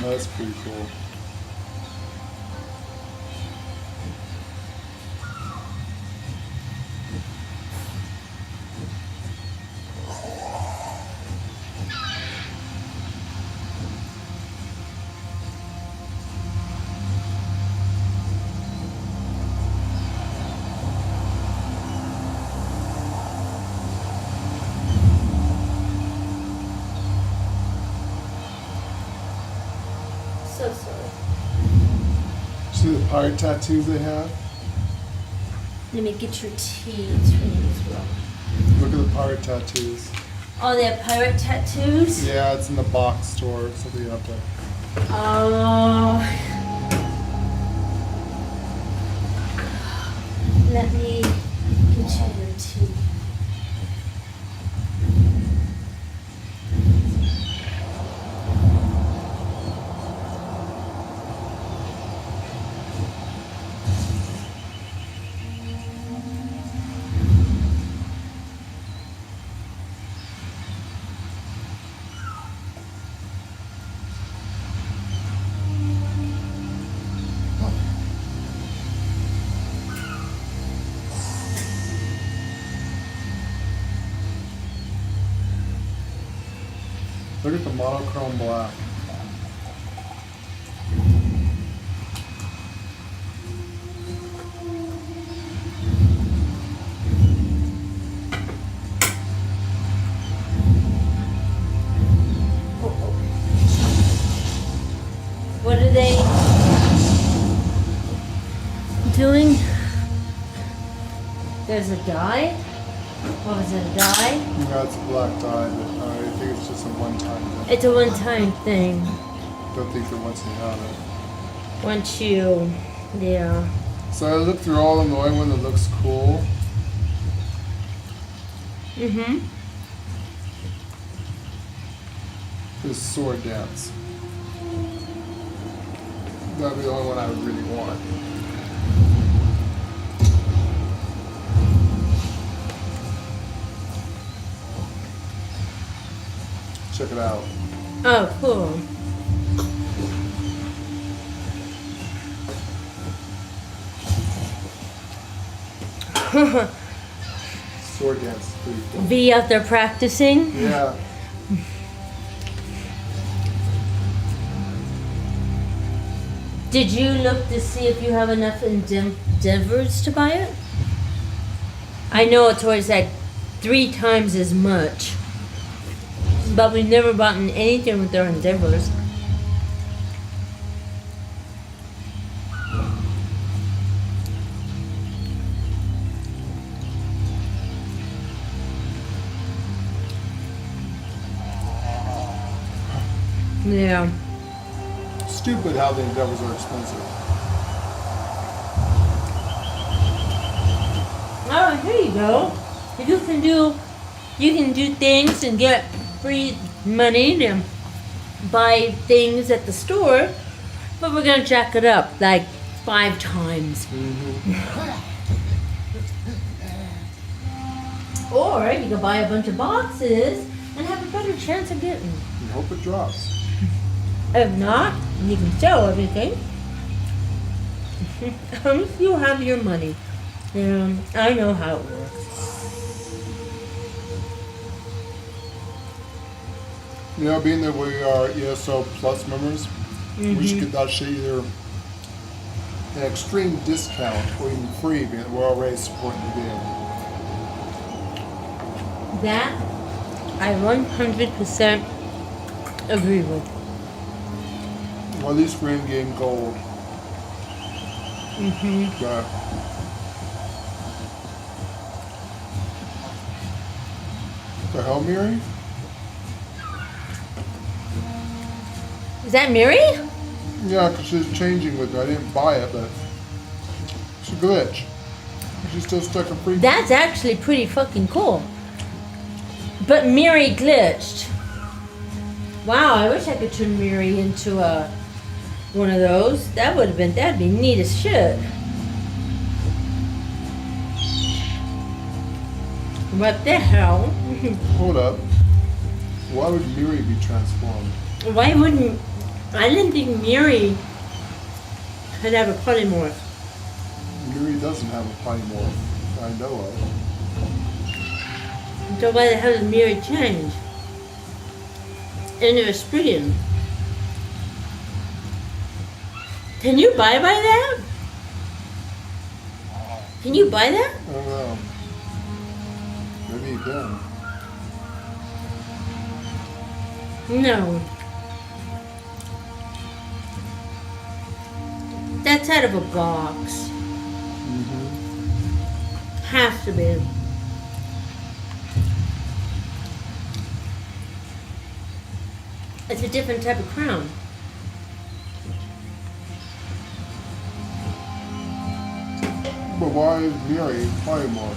That's pretty cool. So sorry. See the pirate tattoos they have? Let me get your tea. It's for you as well. Look at the pirate tattoos. Oh, they have pirate tattoos? Yeah, it's in the box store, so they have to. Oh. Let me get you your tea. Look at the monochrome black. What are they doing? There's a dye? What was it, a dye? Yeah, it's a black dye, but I think it's just a one-time thing. It's a one-time thing. Don't think that once you have it. Once you, yeah. So I looked through all of them, the only one that looks cool. Mm-hmm. Is Sword Dance. That'd be the only one I would really want. Check it out. Oh, cool. Sword Dance is pretty cool. Be out there practicing? Yeah. Did you look to see if you have enough endeavors to buy it? I know it's always like 3 times as much. But we've never bought anything with our endeavors. Yeah. Stupid how the endeavors are expensive. Oh, here you go. You can do things and get free money to buy things at the store, but we're gonna jack it up like 5 times. Or you can buy a bunch of boxes and have a better chance of getting. You hope it drops. If not, you can sell everything. You have your money. I know how it works. You know, being that we are ESO Plus members, we should get that shit either an extreme discount or even free, being that we're already supporting the game. That I 100% agree with. Or at least for in-game gold. Yeah. The hell, Miri? Is that Miri? Yeah, because she's changing with me. I didn't buy it, but it's a glitch. She's still stuck in free. That's actually pretty fucking cool. But Miri glitched. Wow, I wish I could turn Miri into one of those. That'd be neat as shit. What the hell? Hold up. Why would Miri be transformed? Why wouldn't I didn't think Miri could have a polymorph. Miri doesn't have a polymorph I know of. So why the hell did Miri change? Into a Spriggan. Can you buy that? Can you buy that? I don't know. Maybe you can. No. That's out of a box. Has to be. It's a different type of crown. But why is Miri polymorph?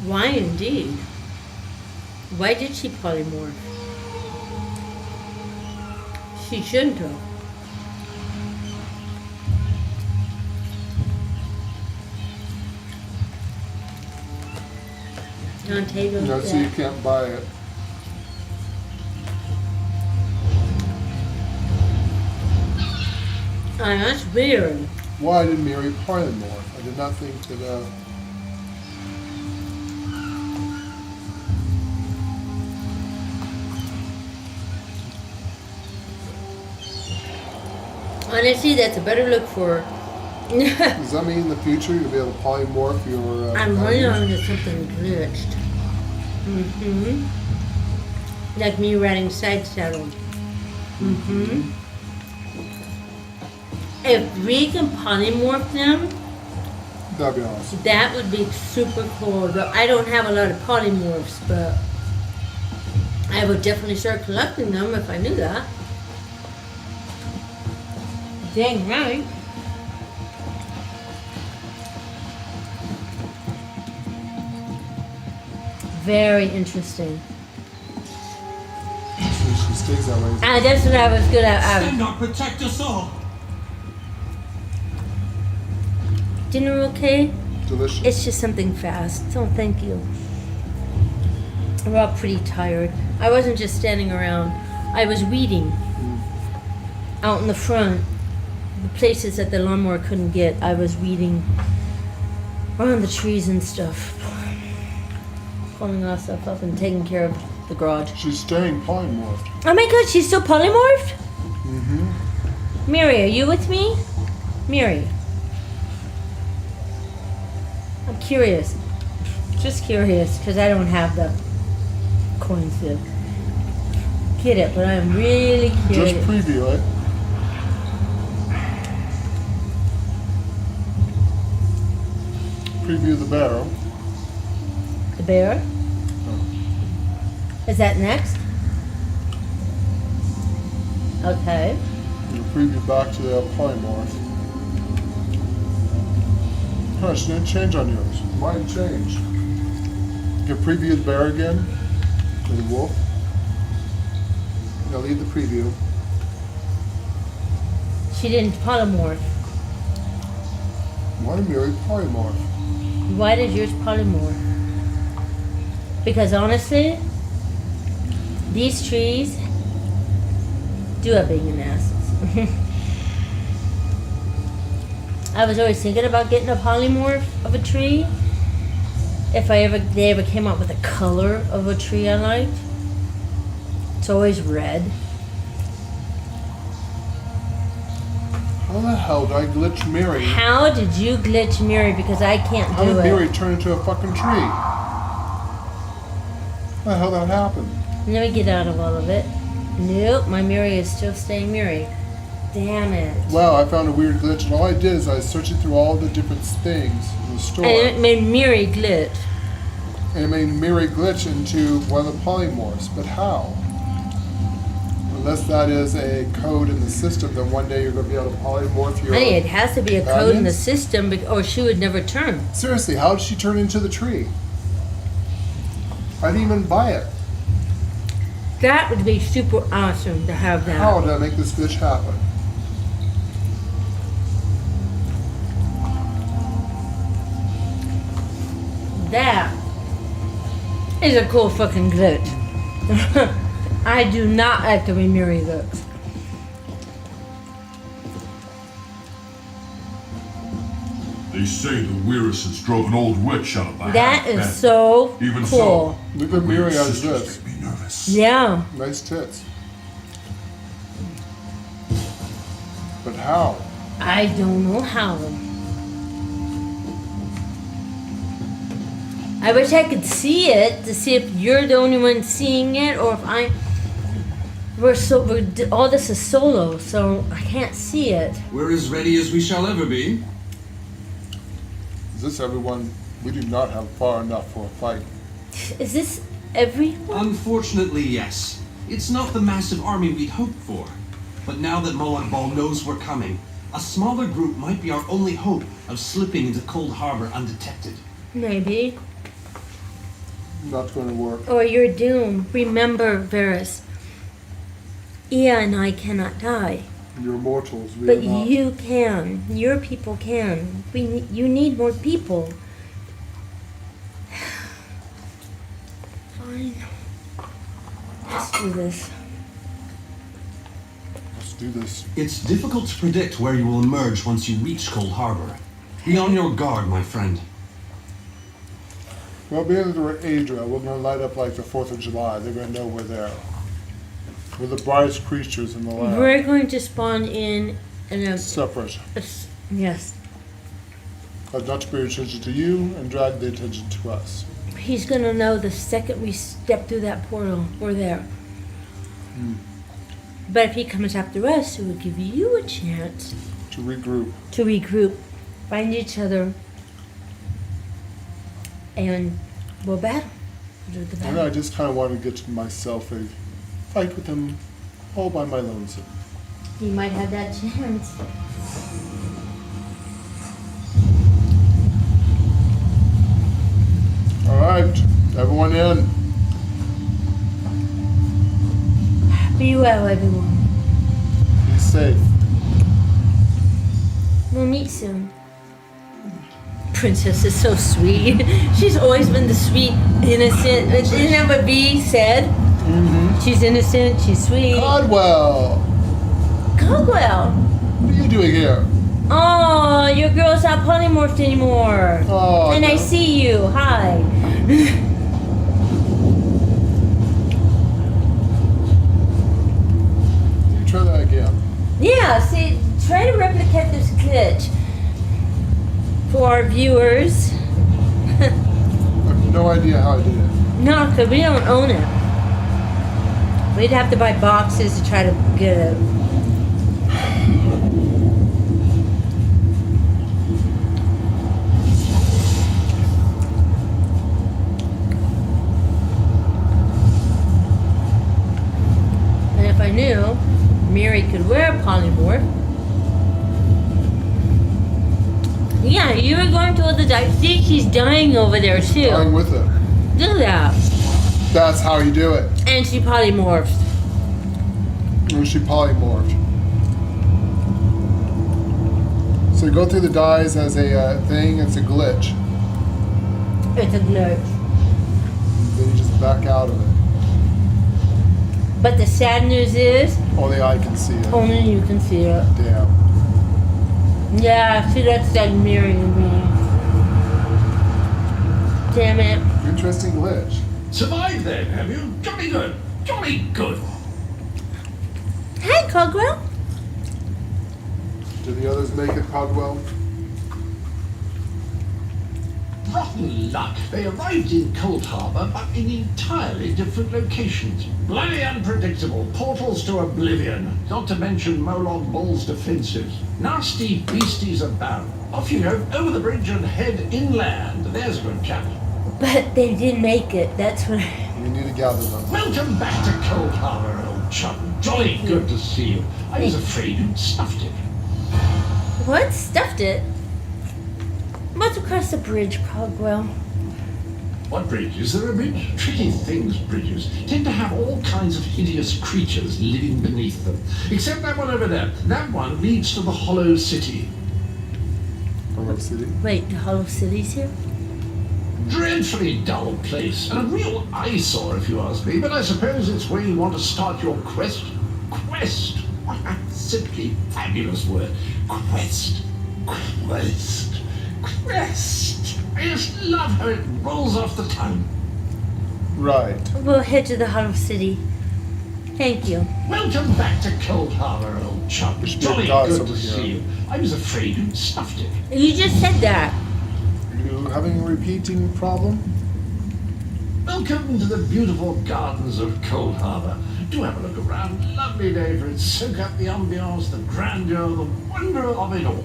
Why indeed? Why did she polymorph? She shouldn't have. On table. No, so you can't buy it. Oh, that's weird. Why did Miri polymorph? I did not think that. Honestly, that's a better look for. Does that mean in the future you'll be able to polymorph your? I'm running on to something glitched. Like me riding side saddle. If we can polymorph them, that'd be awesome. That would be super cool. Though I don't have a lot of polymorphs, but I would definitely start collecting them if I knew that. Dang right. Very interesting. She stays that way. That's what I was gonna. Cannot protect us all. Dinner okay? Delicious. It's just something fast. So thank you. We're all pretty tired. I wasn't just standing around. I was weeding out in the front. The places that the lawnmower couldn't get, I was weeding around the trees and stuff. Pulling all stuff up and taking care of the garage. She's staying polymorphed. Oh my god, she's still polymorphed? Miri, are you with me? Miri. I'm curious. Just curious, because I don't have the coins to get it, but I'm really curious. Just preview it. Preview the barrel. The bear? Is that next? Okay. You preview back to the polymorph. Gosh, didn't change on yours. Mine changed. You can preview the bear again. Or the wolf. Now leave the preview. She didn't polymorph. Why did Miri polymorph? Why did yours polymorph? Because honestly, these trees do have big asses. I was always thinking about getting a polymorph of a tree. If they ever came up with a color of a tree I liked. It's always red. How the hell did I glitch Miri? How did you glitch Miri? Because I can't How do did it. Miri turn into a fucking tree? How the hell that happened? Let me get out of all of it. Nope, my Miri is still staying Miri. Damn it. Wow, I found a weird glitch, and all I did is I was searching through all the different things in the store. And it made Miri glitch. And it made Miri glitch into one of the polymorphs, but how? Unless that is a code in the system, then one day you're going to be able to polymorph your... Honey, it has to be a code in the onions? system, or she would never turn. Seriously, how did she turn into the tree? I didn't even buy it. That would be super awesome to have that. How did I make this glitch happen? That is a cool fucking glitch. I do not like the way Miri looks. They say the Weiruses drove an old witch out of the That is half-bed. so Even cool. so, Look at Miri as sisters this. make me nervous. Yeah. Nice tits. But how? I don't know how. I wish I could see it to see if you're the only one seeing it or if all this is solo, so I can't see it. We're as ready as we shall ever be. Is this everyone? We do not have far enough for a fight. Is this everyone? Unfortunately, yes. It's not the massive army we'd hoped for. But now that Molag Bal knows we're coming, a smaller group might be our only hope of slipping into Cold Harbor undetected. Maybe. Not going to work. Or you're doomed. Remember, Varys. Ia and I cannot die. You're mortals. We But are not. you can. Your people can. You need more people. Fine. Let's do this. Let's do this. It's difficult to predict where you will emerge once you reach Cold Harbor. Be on your guard, my friend. Well, being that we're Adria, we're going to light up like the 4th of July. They're going to know we're there. We're the brightest creatures in the land. We're going to spawn in a Separate. Yes. Not to pay attention to you and drag the attention to us. He's gonna know the second we step through that portal, we're there. But if he comes after us, it will give you a chance To regroup. to regroup, find each other, and we'll battle. We'll do the And battle. I just kind of want to get to myself a fight with him all by my lonesome. You might have that chance. All right, everyone in. Be well, everyone. Be safe. We'll meet soon. Princess is so sweet. She's always been the sweet, innocent. Isn't that what B said? Mm-hmm. She's innocent, she's sweet. Caldwell! Caldwell! What are you doing here? Oh, your girl's not polymorphed anymore. Oh, and I no. see you. Hi. You try that again. Yeah, see, try to replicate this glitch for our viewers. I have no idea how I did it. No, because we don't own it. We'd have to buy boxes to try to get it. And if I knew Miri could wear a polymorph. Yeah, you were going to the dive. See, she's dying over there too. Dying with it. Look at that. That's how you do it. And she polymorphs. When she polymorphed. So you go through the dyes as a thing, it's a glitch. It's a glitch. Then you just back out of it. But the sad news is, Only I can see it. only you can see it. Damn. Yeah, see, that's like mirroring me. Damn it. Interesting glitch. Survived then, have you? Jolly good. Jolly good. Hi, Caldwell. Did the others make it, Caldwell? Rotten luck. They arrived in Cold Harbor, but in entirely different locations. Bloody unpredictable. Portals to oblivion. Not to mention Molag Bal's defenses. Nasty beasties abound. Off you go, over the bridge and head inland. There's a good chap. But they did make it. That's what. We need to gather them. Welcome back to Cold Harbor, old chum. Jolly good to see you. I was afraid you'd stuffed it. What? Stuffed it? What's across the bridge, Caldwell? What bridge? Is there a bridge? Tricky things, bridges. Tend to have all kinds of hideous creatures living beneath them. Except that one over there. That one leads to the Hollow City. Hollow City? Wait, the Hollow City's here? Dreadfully dull place, and a real eyesore if you ask me, but I suppose it's where you want to start your quest. Quest? What a simply fabulous word. Quest. Quest. Quest. I just love how it rolls off the tongue. Right. We'll head to the Hollow City. Thank you. Welcome back to Cold Harbor, old chap. Jolly good to see you. I was afraid you'd stuffed it. You just said that. You having a repeating problem? Welcome to the beautiful gardens of Cold Harbor. Do have a look around. Lovely day for it. Soak up the ambiance, the grandeur, the wonder of it all.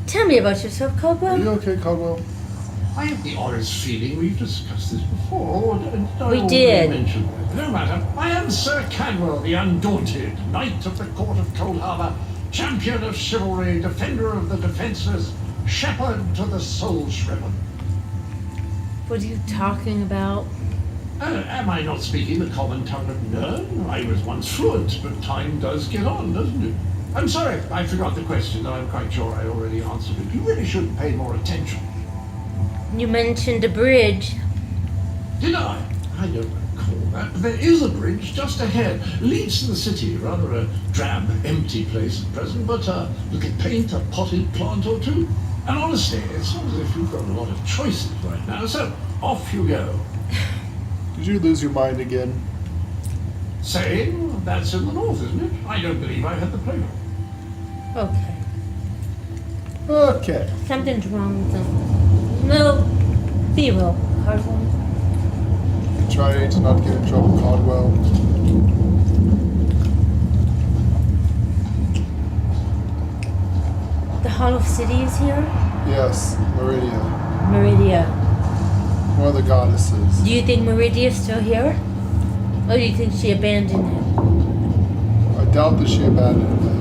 Tell me about yourself, Caldwell. Are you okay, Caldwell? I have the honest feeling we've discussed this before. We did. No matter. I am Sir Cadwell, the Undaunted, Knight of the Court of Cold Harbor, champion of chivalry, defender of the defenseless, shepherd to the soul-shriven. What are you talking about? Am I not speaking the common tongue of Nern? I was once fluent, but time does get on, doesn't it? I'm sorry, I forgot the question, though I'm quite sure I already answered it. You really should pay more attention. You mentioned a bridge. Did I? I don't recall that. But there is a bridge just ahead. Leads to the city. Rather a drab, empty place at present, but a little paint, a potted plant or two. And honestly, it's not as if you've got a lot of choices right now, so off you go. Did you lose your mind again? Saying that's in the north, isn't it? I don't believe I had the pleasure. Okay. Okay. Something's wrong with them. No. Be well, Caldwell. Try to not get in trouble, Caldwell. The Hollow City is here? Yes, Meridia. Meridia. One of the goddesses. Do you think Meridia's still here? Or do you think she abandoned him? I doubt that she abandoned it.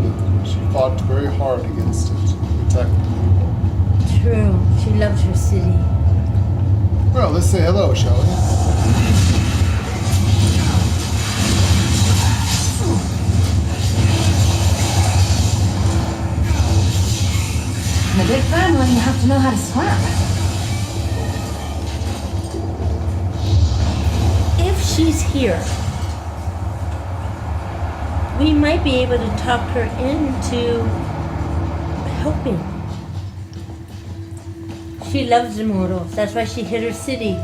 She fought very hard against it to protect it. True. She loves her city. Well, let's say hello, shall we? In a big family, you have to know how to scrap. If she's here, we might be able to talk her into helping. She loves immortals. That's why she hid her city.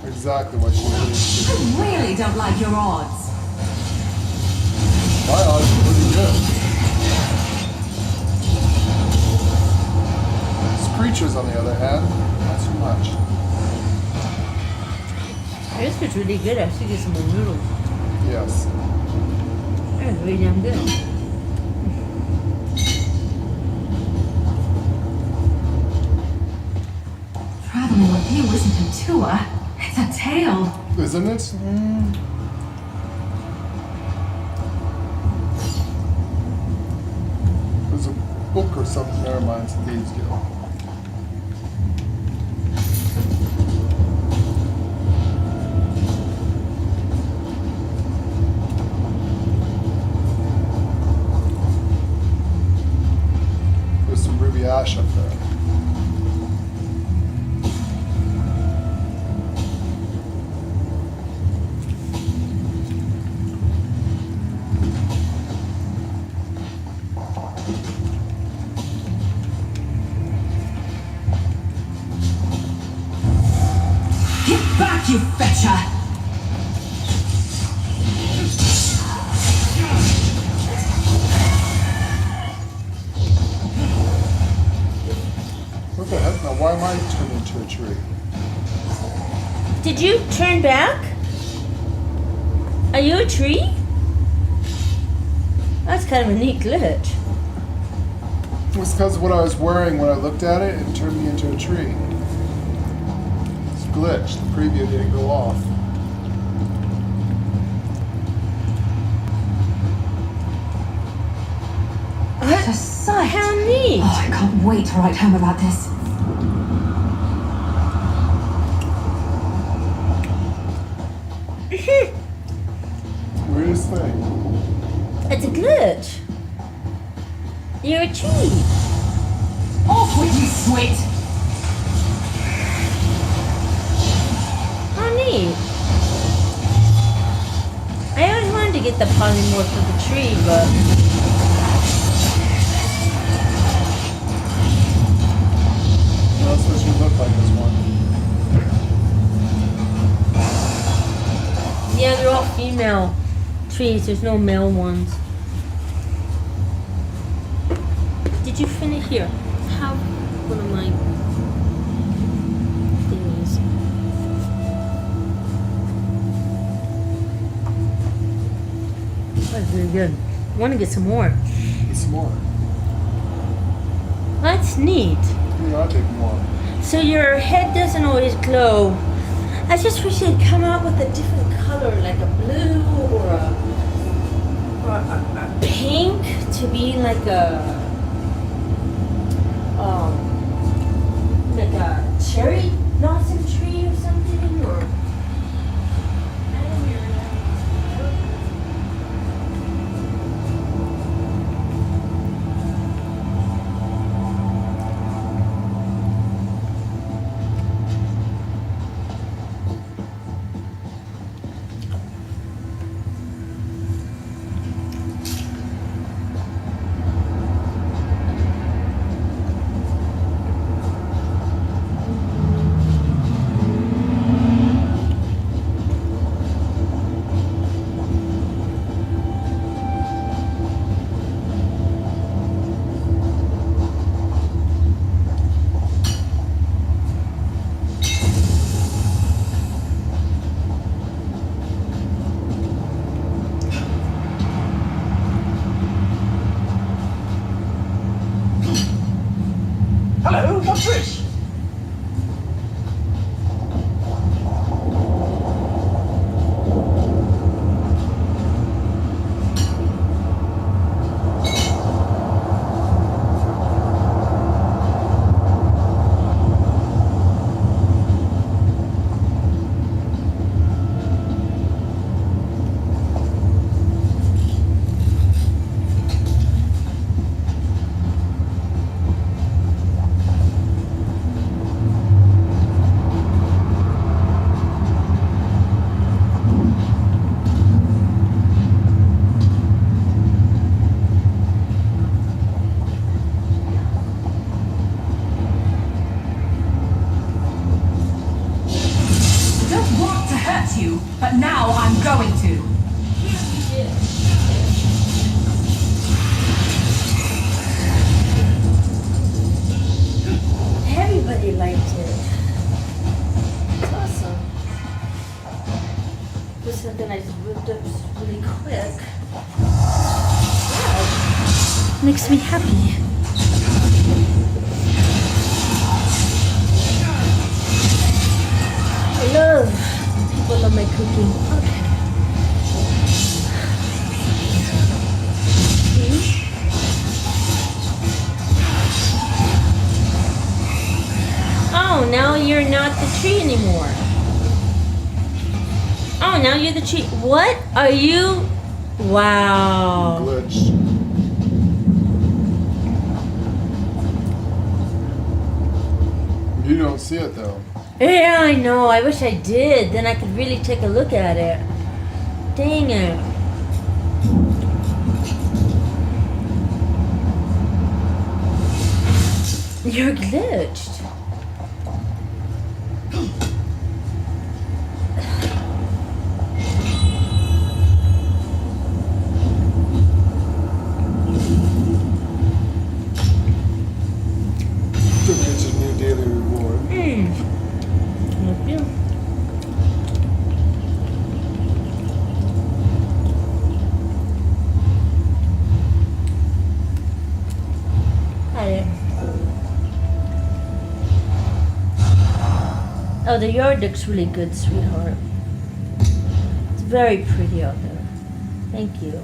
Exactly what she needs. I really don't like your odds. My odds are pretty good. These creatures, on the other hand, not so much. This was really good. I should get some more noodles. Yes. That was really damn good. Traveling with you isn't a tour, it's a tale. Isn't it? There's a book or something. Never mind. It's a Thieves Guild. There's some ruby ash up there. Back, you fetcher! What the heck? Now, why am I turned into a tree? Did you turn back? Are you a tree? That's kind of a neat glitch. It was because of what I was wearing when I looked at it, it turned me into a tree. It's a glitch. The preview didn't go off. What a sight! how neat! Oh, I can't wait to write home about this. Weirdest thing. It's a glitch. You're a tree. Off with you, Swit! How neat. I always wanted to get the polymorph of the tree, but That's what she looked like this one. yeah, they're all female trees. There's no male ones. Did you finish here? How one of my thingies? That's really good. I want to get some more. Get some more. That's neat. Yeah, I'll take more. So your head doesn't always glow. I just wish they'd come out with a different color, like a blue or a pink, to be like a cherry blossom tree or something, or I don't know. Hello, what's this? Don't want to hurt you, but now I'm going to. Everybody liked it. It's awesome. This is something I just whipped up really quick. Wow. Makes me happy. I love when people love my cooking. Okay. See? Oh, now you're not the tree anymore. Oh, now you're the tree. What are you? Wow. Glitched. You don't see it though. Yeah, I know. I wish I did. Then I could really take a look at it. Dang it. You're glitched. Still get your new daily reward. Love you. Hi. Oh, the yard looks really good, sweetheart. It's very pretty out there. Thank you.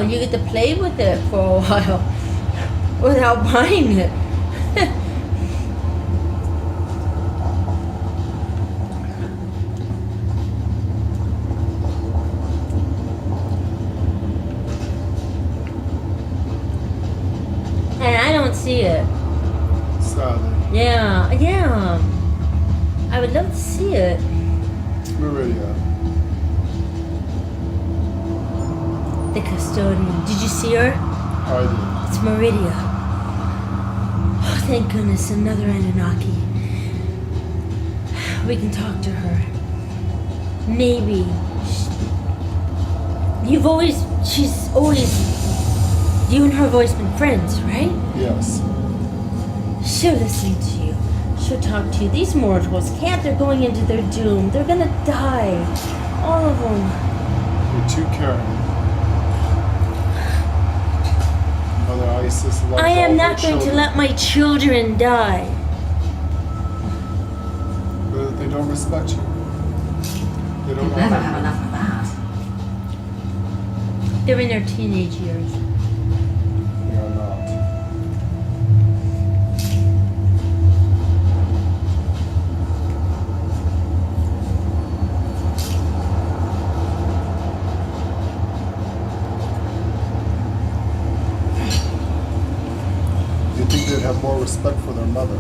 you get to play with it for a while without buying it. And I don't see it. Sadly. Yeah, yeah. I would love to see it. Meridia. The custodian. Did you see her? I did. It's Meridia. Oh, thank goodness, another Anunnaki. We can talk to her. Maybe. She's always, you and her have always been friends, right? Yes. She'll listen to you. She'll talk to you. These mortals can't. They're going into their doom. They're gonna die. All of them. You're too caring. Mother Isis loves I am all not her going to children. let my children die. But they don't respect you. They don't You'll never honor have you. enough of that. They're in their teenage years. They are not. You think they'd have more respect for their mother?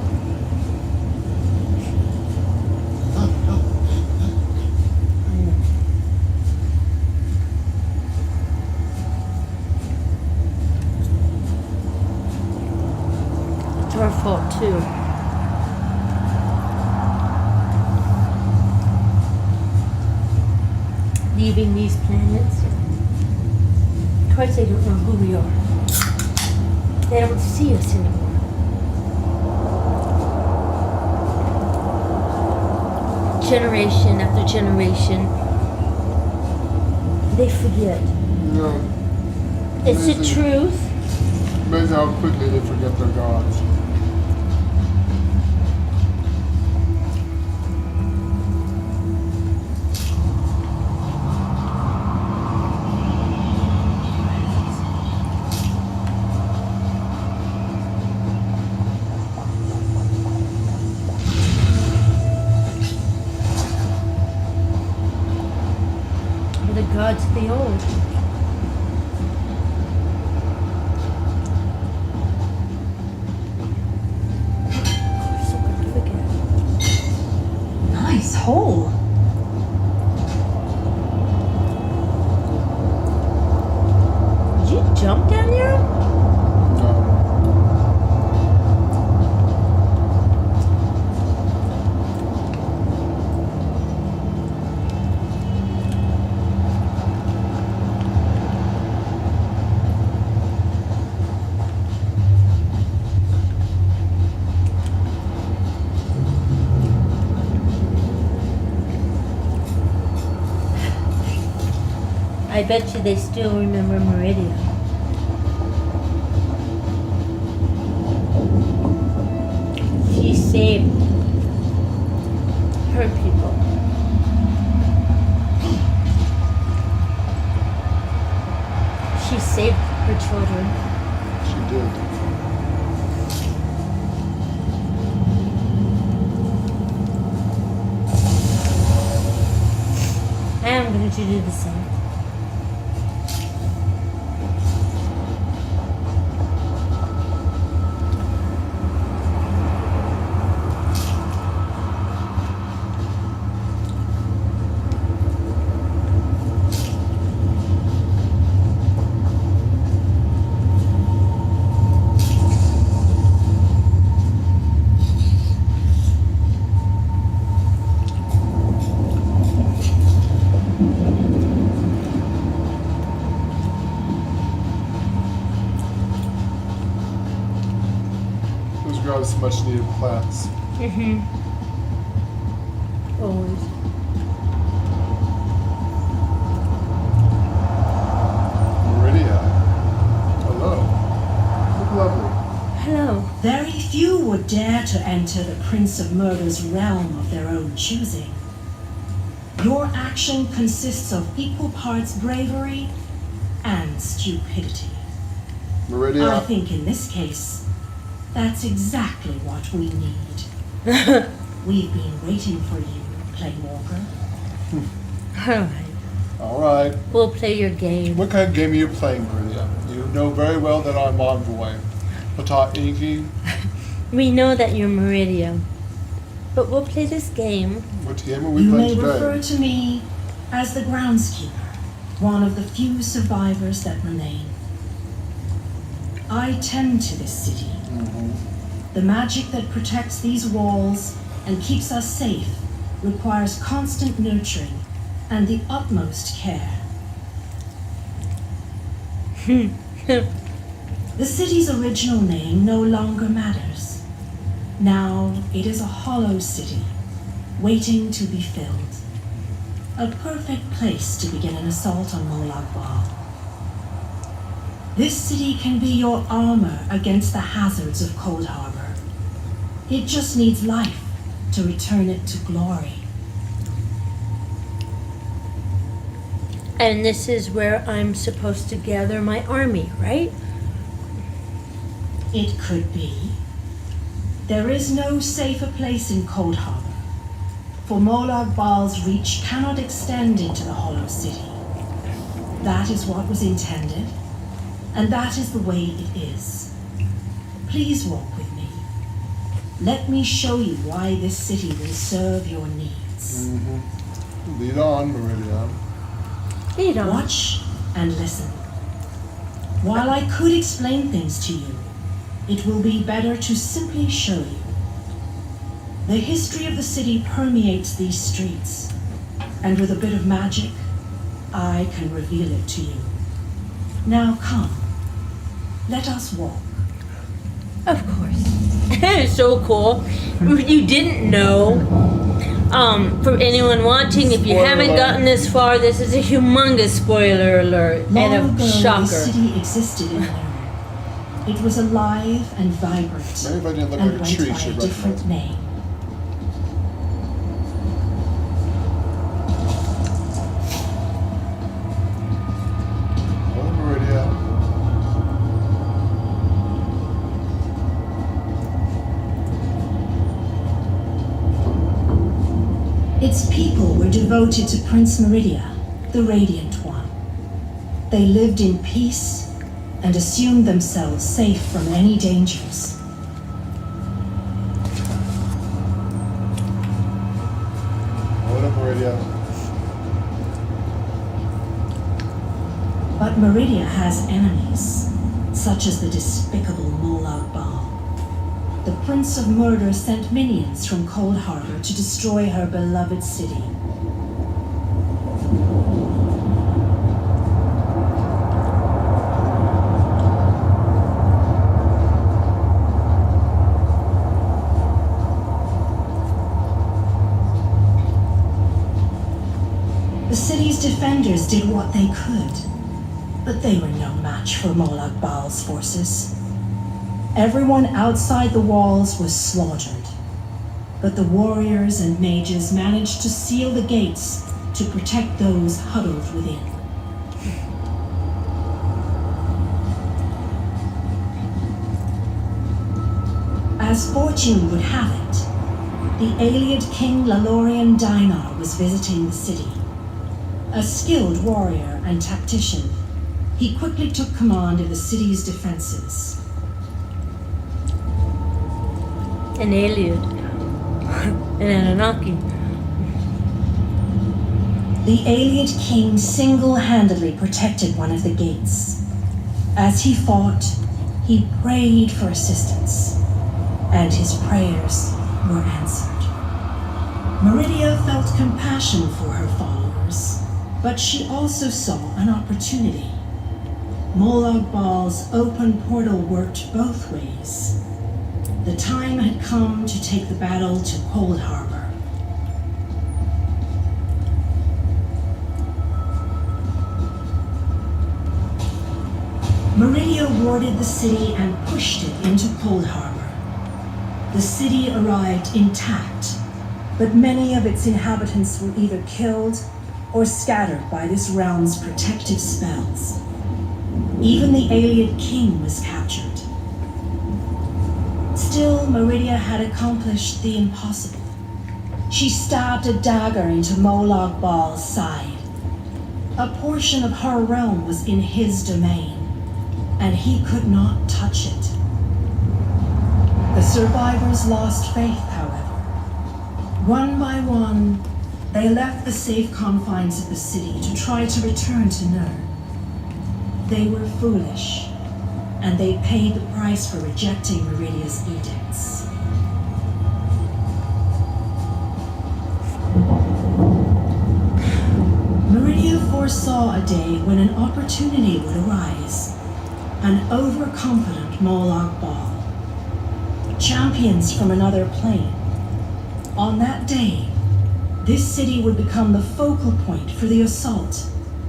It's our fault too. Leaving these planets. Of course they don't know who we are. They don't see us anymore. Generation after generation, they forget. Yeah. It's the Amazing. truth. Amazing how quickly they forget their gods. We're the gods of the old. So quick to forget. Nice hole. Did you jump down there? I bet you they still remember Meridia. She saved her people. She saved her children. She did. I'm going to do the same. Those grab some much needed plants. Mm-hmm. Always. Meridia. Hello. Look lovely. Hello. Very few would dare to enter the Prince of Murder's realm of their own choosing. Your action consists of equal parts bravery and stupidity. Meridia. I think in this case, that's exactly what we need. We've been waiting for you, Plainwalker. Alright. We'll play your game. What kind of game are you playing, Meridia? You know very well that I'm Envoy. Ptah, Enki. We know that you're Meridia. But we'll play this game. What game are we You playing may today? refer to me as the groundskeeper, one of the few survivors that remain. I tend to this city. The magic that protects these walls and keeps us safe requires constant nurturing and the utmost care. The city's original name no longer matters. Now it is a hollow city, waiting to be filled. A perfect place to begin an assault on Molag Bal. This city can be your armor against the hazards of Cold Harbor. It just needs life to return it to glory. And this is where I'm supposed to gather my army, right? It could be. There is no safer place in Cold Harbor, for Molag Bal's reach cannot extend into the Hollow City. That is what was intended, and that is the way it is. Please walk with me. Let me show you why this city will serve your needs. Lead on, Meridia. Lead on. Watch and listen. While I could explain things to you, it will be better to simply show you. The history of the city permeates these streets, and with a bit of magic, I can reveal it to you. Now come, let us walk. Of course. It's so cool. If you didn't know, for anyone watching, if you haven't gotten this far, this is a humongous spoiler alert Long and a ago, shocker. the city existed in there. It was alive and vibrant, Maybe if I didn't look and like a went tree, by she'd a different recognize name. Oh, Meridia. Its people were devoted to Prince Meridia, the Radiant One. They lived in peace and assumed themselves safe from any dangers. What up, Meridia? But Meridia has enemies, such as the despicable Molag Bal. The Prince of Murder sent minions from Cold Harbor to destroy her beloved city. The city's defenders did what they could, but they were no match for Molag Bal's forces. Everyone outside the walls was slaughtered, but the warriors and mages managed to seal the gates to protect those huddled within. As fortune would have it, the Ayleid King Lalorian Dinar was visiting the city. A skilled warrior and tactician, he quickly took command of the city's defenses. An Ayleid. An Anunnaki. The Ayleid King single-handedly protected one of the gates. As he fought, he prayed for assistance, and his prayers were answered. Meridia felt compassion for her followers, but she also saw an opportunity. Molag Bal's open portal worked both ways. The time had come to take the battle to Cold Harbor. Meridia warded the city and pushed it into Cold Harbor. The city arrived intact, but many of its inhabitants were either killed or scattered by this realm's protective spells. Even the Aeliad king was captured. Still, Meridia had accomplished the impossible. She stabbed a dagger into Molag Bal's side. A portion of her realm was in his domain, and he could not touch it. The survivors lost faith, however. One by one, they left the safe confines of the city to try to return to Nur. They were foolish, and they paid the price for rejecting Meridia's edicts. Meridia foresaw a day when an opportunity would arise. An overconfident Molag Bal. Champions from another plane. On that day, this city would become the focal point for the assault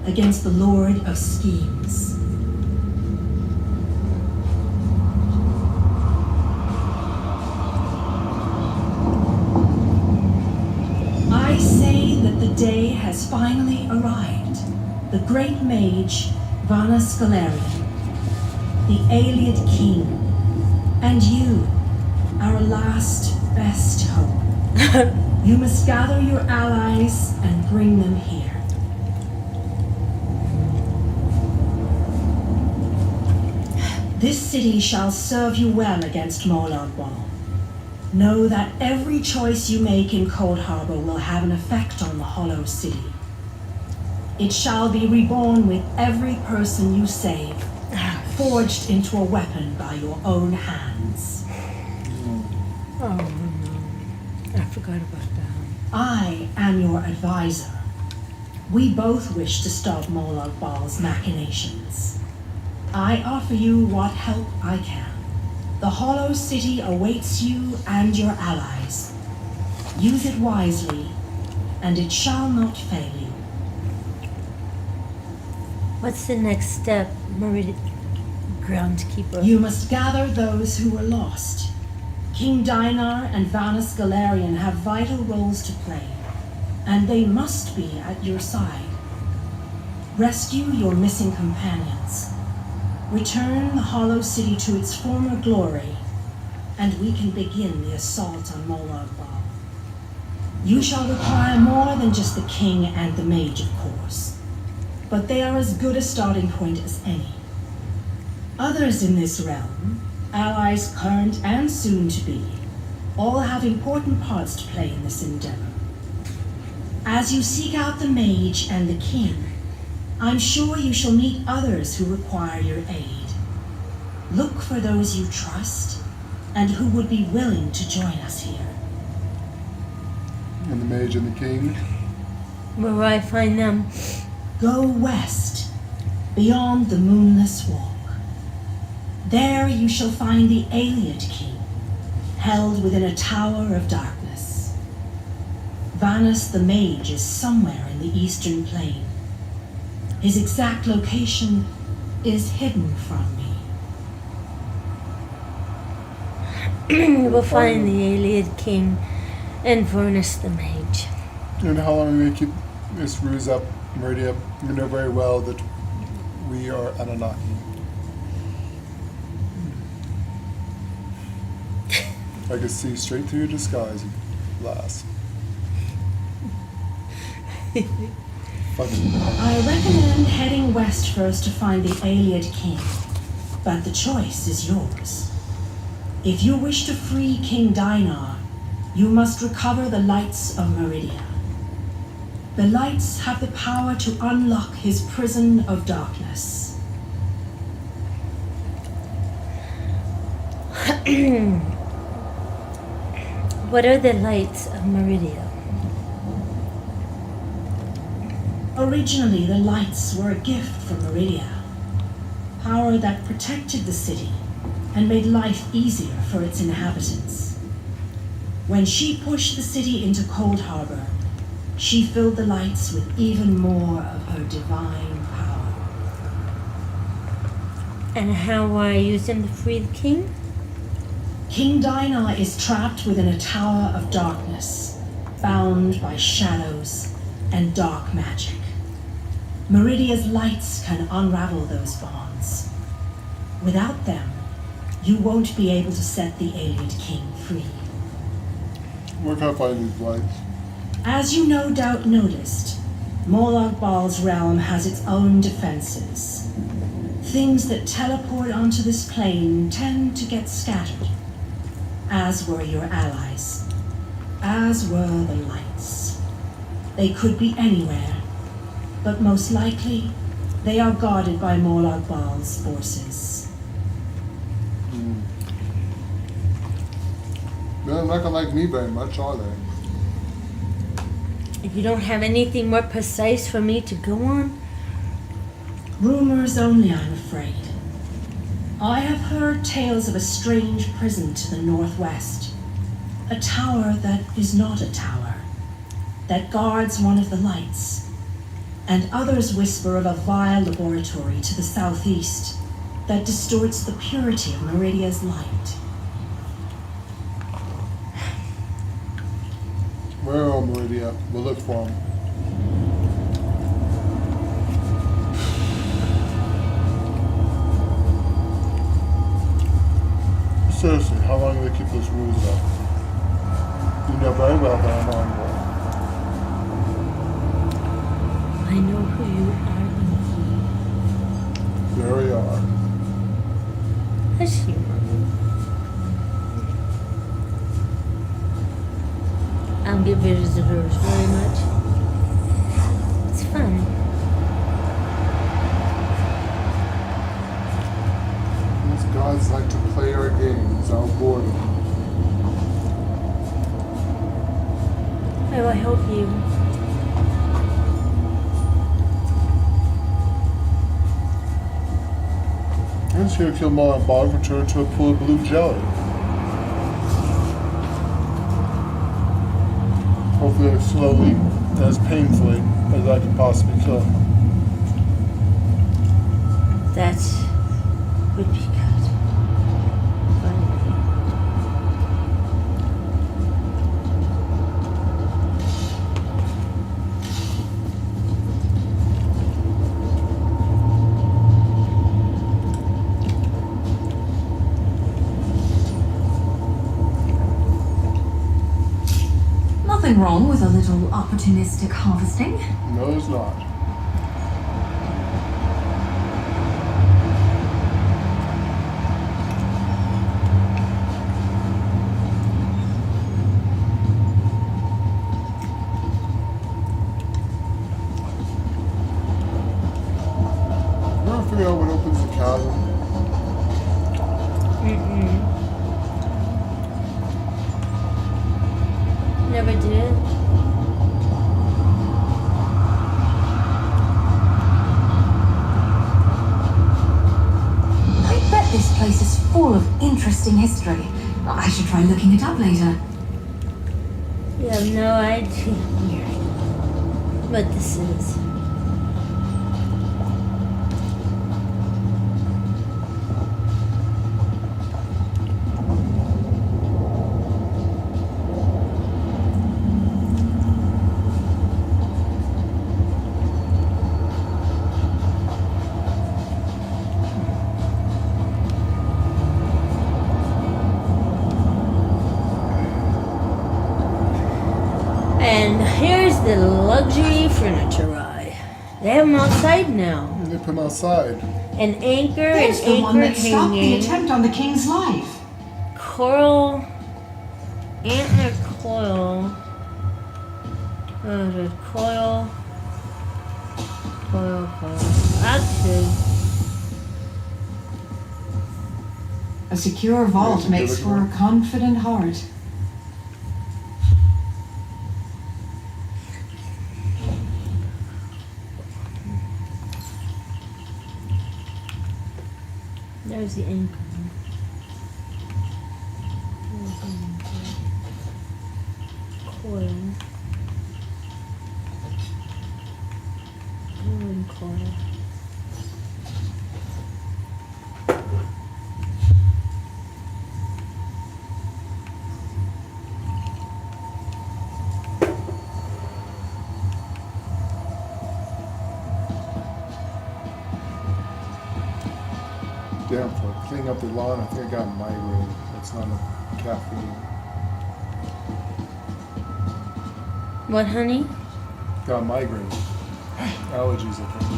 against the Lord of Schemes. I say that the day has finally arrived. The great mage, Vana Scalarian, the Aeliad king, and you, our last best hope. You must gather your allies and bring them here. This city shall serve you well against Molag Bal. Know that every choice you make in Cold Harbor will have an effect on the Hollow City. It shall be reborn with every person you save, forged into a weapon by your own hands. Oh no, I forgot about that. I am your advisor. We both wish to stop Molag Bal's machinations. I offer you what help I can. The Hollow City awaits you and your allies. Use it wisely, and it shall not fail you. What's the next step, Meridia Groundkeeper? You must gather those who were lost. King Dinar and Vana Scalarian have vital roles to play, and they must be at your side. Rescue your missing companions. Return the Hollow City to its former glory, and we can begin the assault on Molag Bal. You shall require more than just the king and the mage, of course, but they are as good a starting point as any. Others in this realm, allies current and soon to be, all have important parts to play in this endeavor. As you seek out the mage and the king, I'm sure you shall meet others who require your aid. Look for those you trust and who would be willing to join us here. And the mage and the king? Where will I find them? Go west, beyond the moonless walk. There you shall find the Aeliad king, held within a tower of darkness. Vanus the mage is somewhere in the eastern plain. His exact location is hidden from me. We'll find the Aeliad king and Vernus the mage. And how long are we going to keep this ruse up, Meridia? You know very well that we are Anunnaki. I can see straight through your disguise, you lass. I recommend heading west first to find the Aeliad king, but the choice is yours. If you wish to free King Dinar, you must recover the lights of Meridia. The lights have the power to unlock his prison of darkness. What are the lights of Meridia? Originally, the lights were a gift from Meridia, power that protected the city and made life easier for its inhabitants. When she pushed the city into Cold Harbor, she filled the lights with even more of her divine power. And how will I use them to free the king? King Dinar is trapped within a tower of darkness, bound by shadows and dark magic. Meridia's lights can unravel those bonds. Without them, you won't be able to set the alien king free. Where can I find these lights? As you no doubt noticed, Molag Bal's realm has its own defenses. Things that teleport onto this plane tend to get scattered, as were your allies, as were the lights. They could be anywhere, but most likely, they are guarded by Molag Bal's forces. They're not gonna like me very much, are they? You don't have anything more precise for me to go on? Rumors only, I'm afraid. I have heard tales of a strange prison to the northwest. A tower that is not a tower, that guards one of the lights. And others whisper of a vile laboratory to the southeast that distorts the purity of Meridia's light. Where are Meridia? We'll look for them. Seriously, how long do they keep those rules up? You know very well that I'm on board. I know who you are, Enki. There we are. That's humor. I don't get visitors very much. It's fun. These gods like to play our games, our boredom. I will help you. I'm just here to kill Molag Bal and return to a pool of blue jelly. Hopefully as slowly and as painfully as I can possibly kill him. That would be good. Finally. Nothing wrong with a little opportunistic harvesting. No, there's not. You ever figure out what opens the chasm? Never did. I bet this place is full of interesting history. I should try looking it up later. You have no idea what this is. And here's the luxury furniture eye. They have them outside now. They put them outside. An anchor, There's an the one anchor that stopped the hanging. attempt on the king's life. Coral, antler coil. The coil. Actually, A secure vault There's a makes for a confident heart. there's the anchor. Coil. Coil. damn for cleaning up the lawn. I think I got a migraine. That's not a caffeine. What, honey? Got a migraine. Allergies, I think.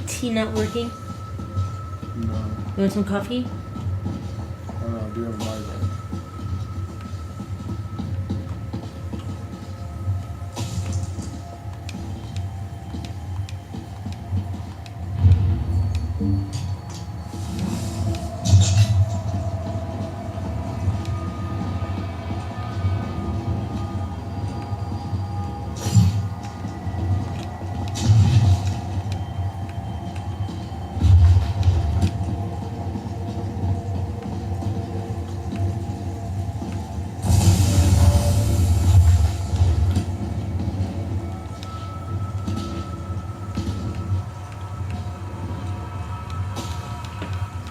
Tea not working? No. You want some coffee? I don't know. I do have a migraine.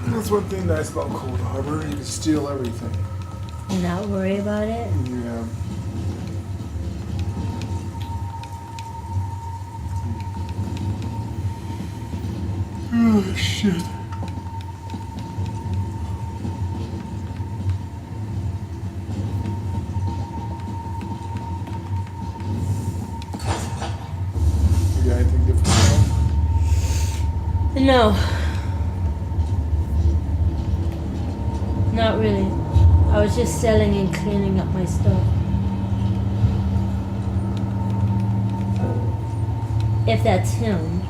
That's one thing nice about Cold Harbor. You can steal everything. And not worry about it? Yeah. Oh, shit. You got anything different now? No. Not really. I was just selling and cleaning up my stuff. If that's him.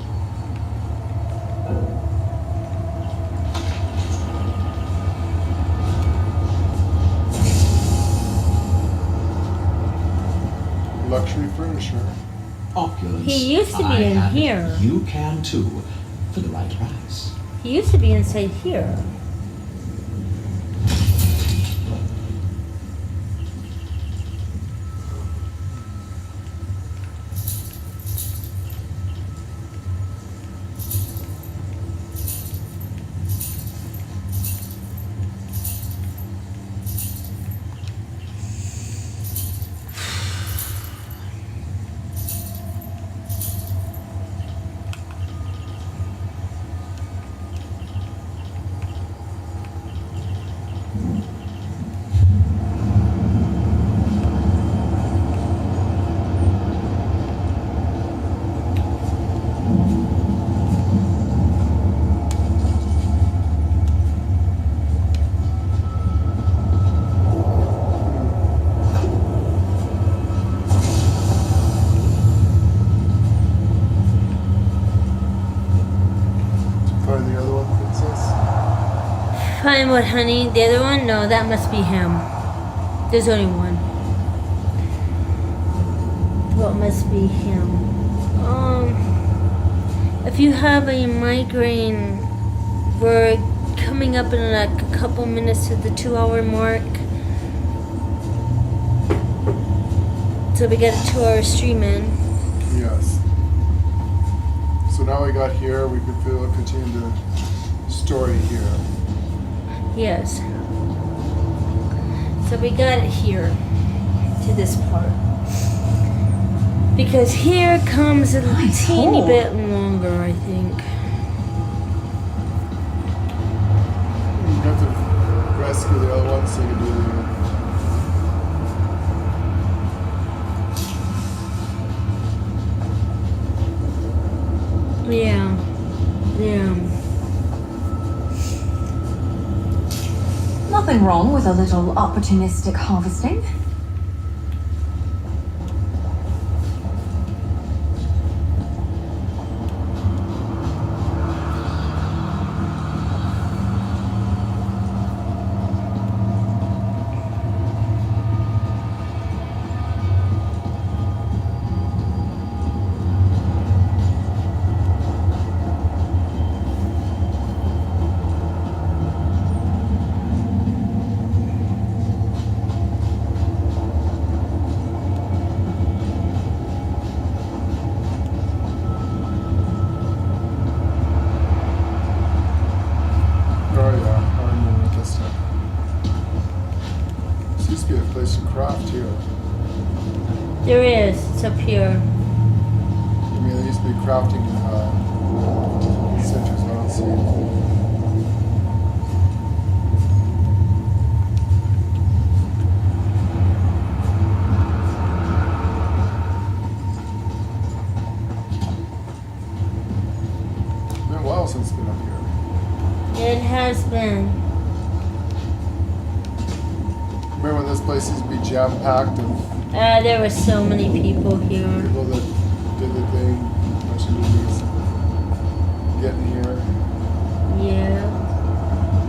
Luxury furniture. Opulence. He used to be I in have it. here. You can too, for the right price. He used to be inside here. Find what, honey? The other one? No, that must be him. There's only one. What must be him? If you have a migraine, we're coming up in like a couple minutes to the 2-hour mark. So we got a 2-hour stream in. Yes. So now we got here, we can continue the story here. Yes. So we got it here to this part. Because here comes a teeny bit longer, I think. You have to rescue the other one so you can do the... Yeah. Nothing wrong with a little opportunistic harvesting. There is. It's up here. You mean be crafting sentries, I don't see. It's been a while since it's been up here. It has been. Remember when this place used to be jam-packed and There were so many people here. people that did the thing, bunch of newbies getting here. Yeah.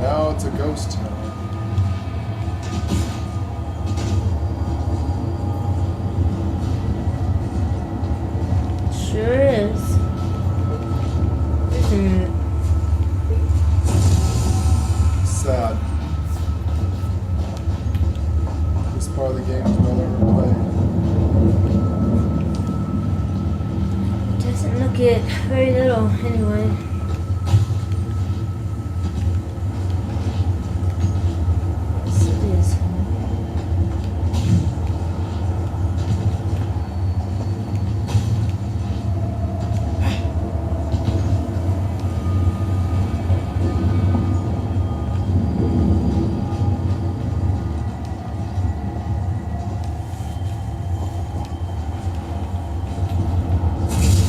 Now it's a ghost town. Sure is. Isn't it? Sad. This part of the game is no longer played. Doesn't look it very little anyway. Yes, it is.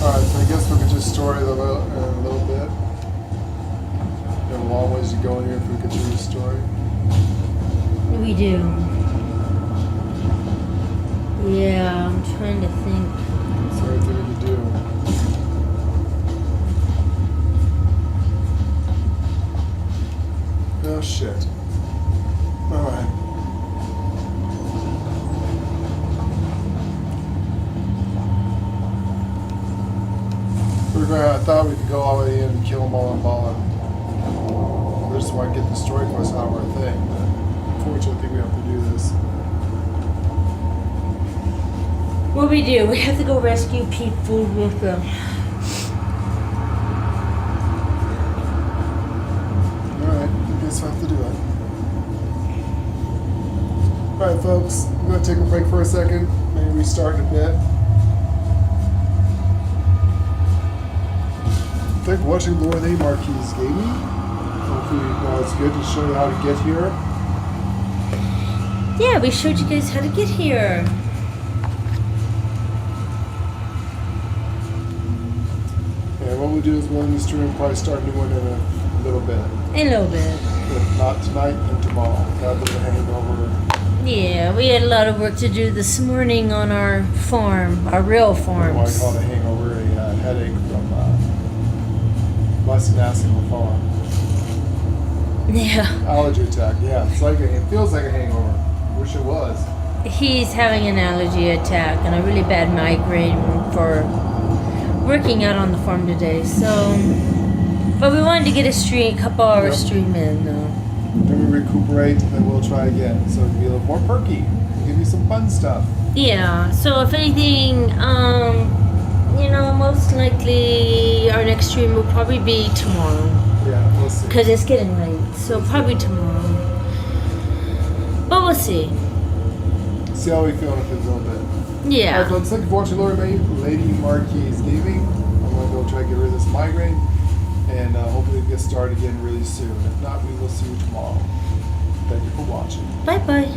Alright, so I guess we could just story in a little bit. We have a long ways to go in here if we could do the story. We do. Yeah, I'm trying to think. Is there anything we could do? Oh shit. Alright. I thought we could go all the way in and kill them all in ball. I just want to get the story quest out of our thing, but unfortunately I think we have to do this. What we do? We have to go rescue people with them. Alright, I guess I have to do it. Alright folks, I'm going to take a break for a second. Maybe restart in a bit. Thanks for watching Lord A. Marques Gaming. Hopefully it's good to show you how to get here. Yeah, we showed you guys how to get here. And what we'll do is we'll end the stream, probably start a new one in a little bit. In a little bit. If not tonight, then tomorrow. Rather than hanging over. Yeah, we had a lot of work to do this morning on our farm, our real farms. What I call it a hangover, a headache from busting ass in the farm. Yeah. Allergy attack, yeah. It feels like a hangover. Wish it was. He's having an allergy attack and a really bad migraine for working out on the farm today. So, but we wanted to get a couple hours stream in though. Then we recuperate, and then we'll try again. So it'll be a little more perky. We'll give you some fun stuff. Yeah. So if anything, most likely our next stream will probably be tomorrow. Yeah, we'll see. Because it's getting late, so probably tomorrow. But we'll see. See how we feel in a little bit. Yeah. Alright folks, thank you for watching Lady Marques Gaming. I'm going to go try to get rid of this migraine. And hopefully we'll get started again really soon. If not, we will see you tomorrow. Thank you for watching. Bye-bye.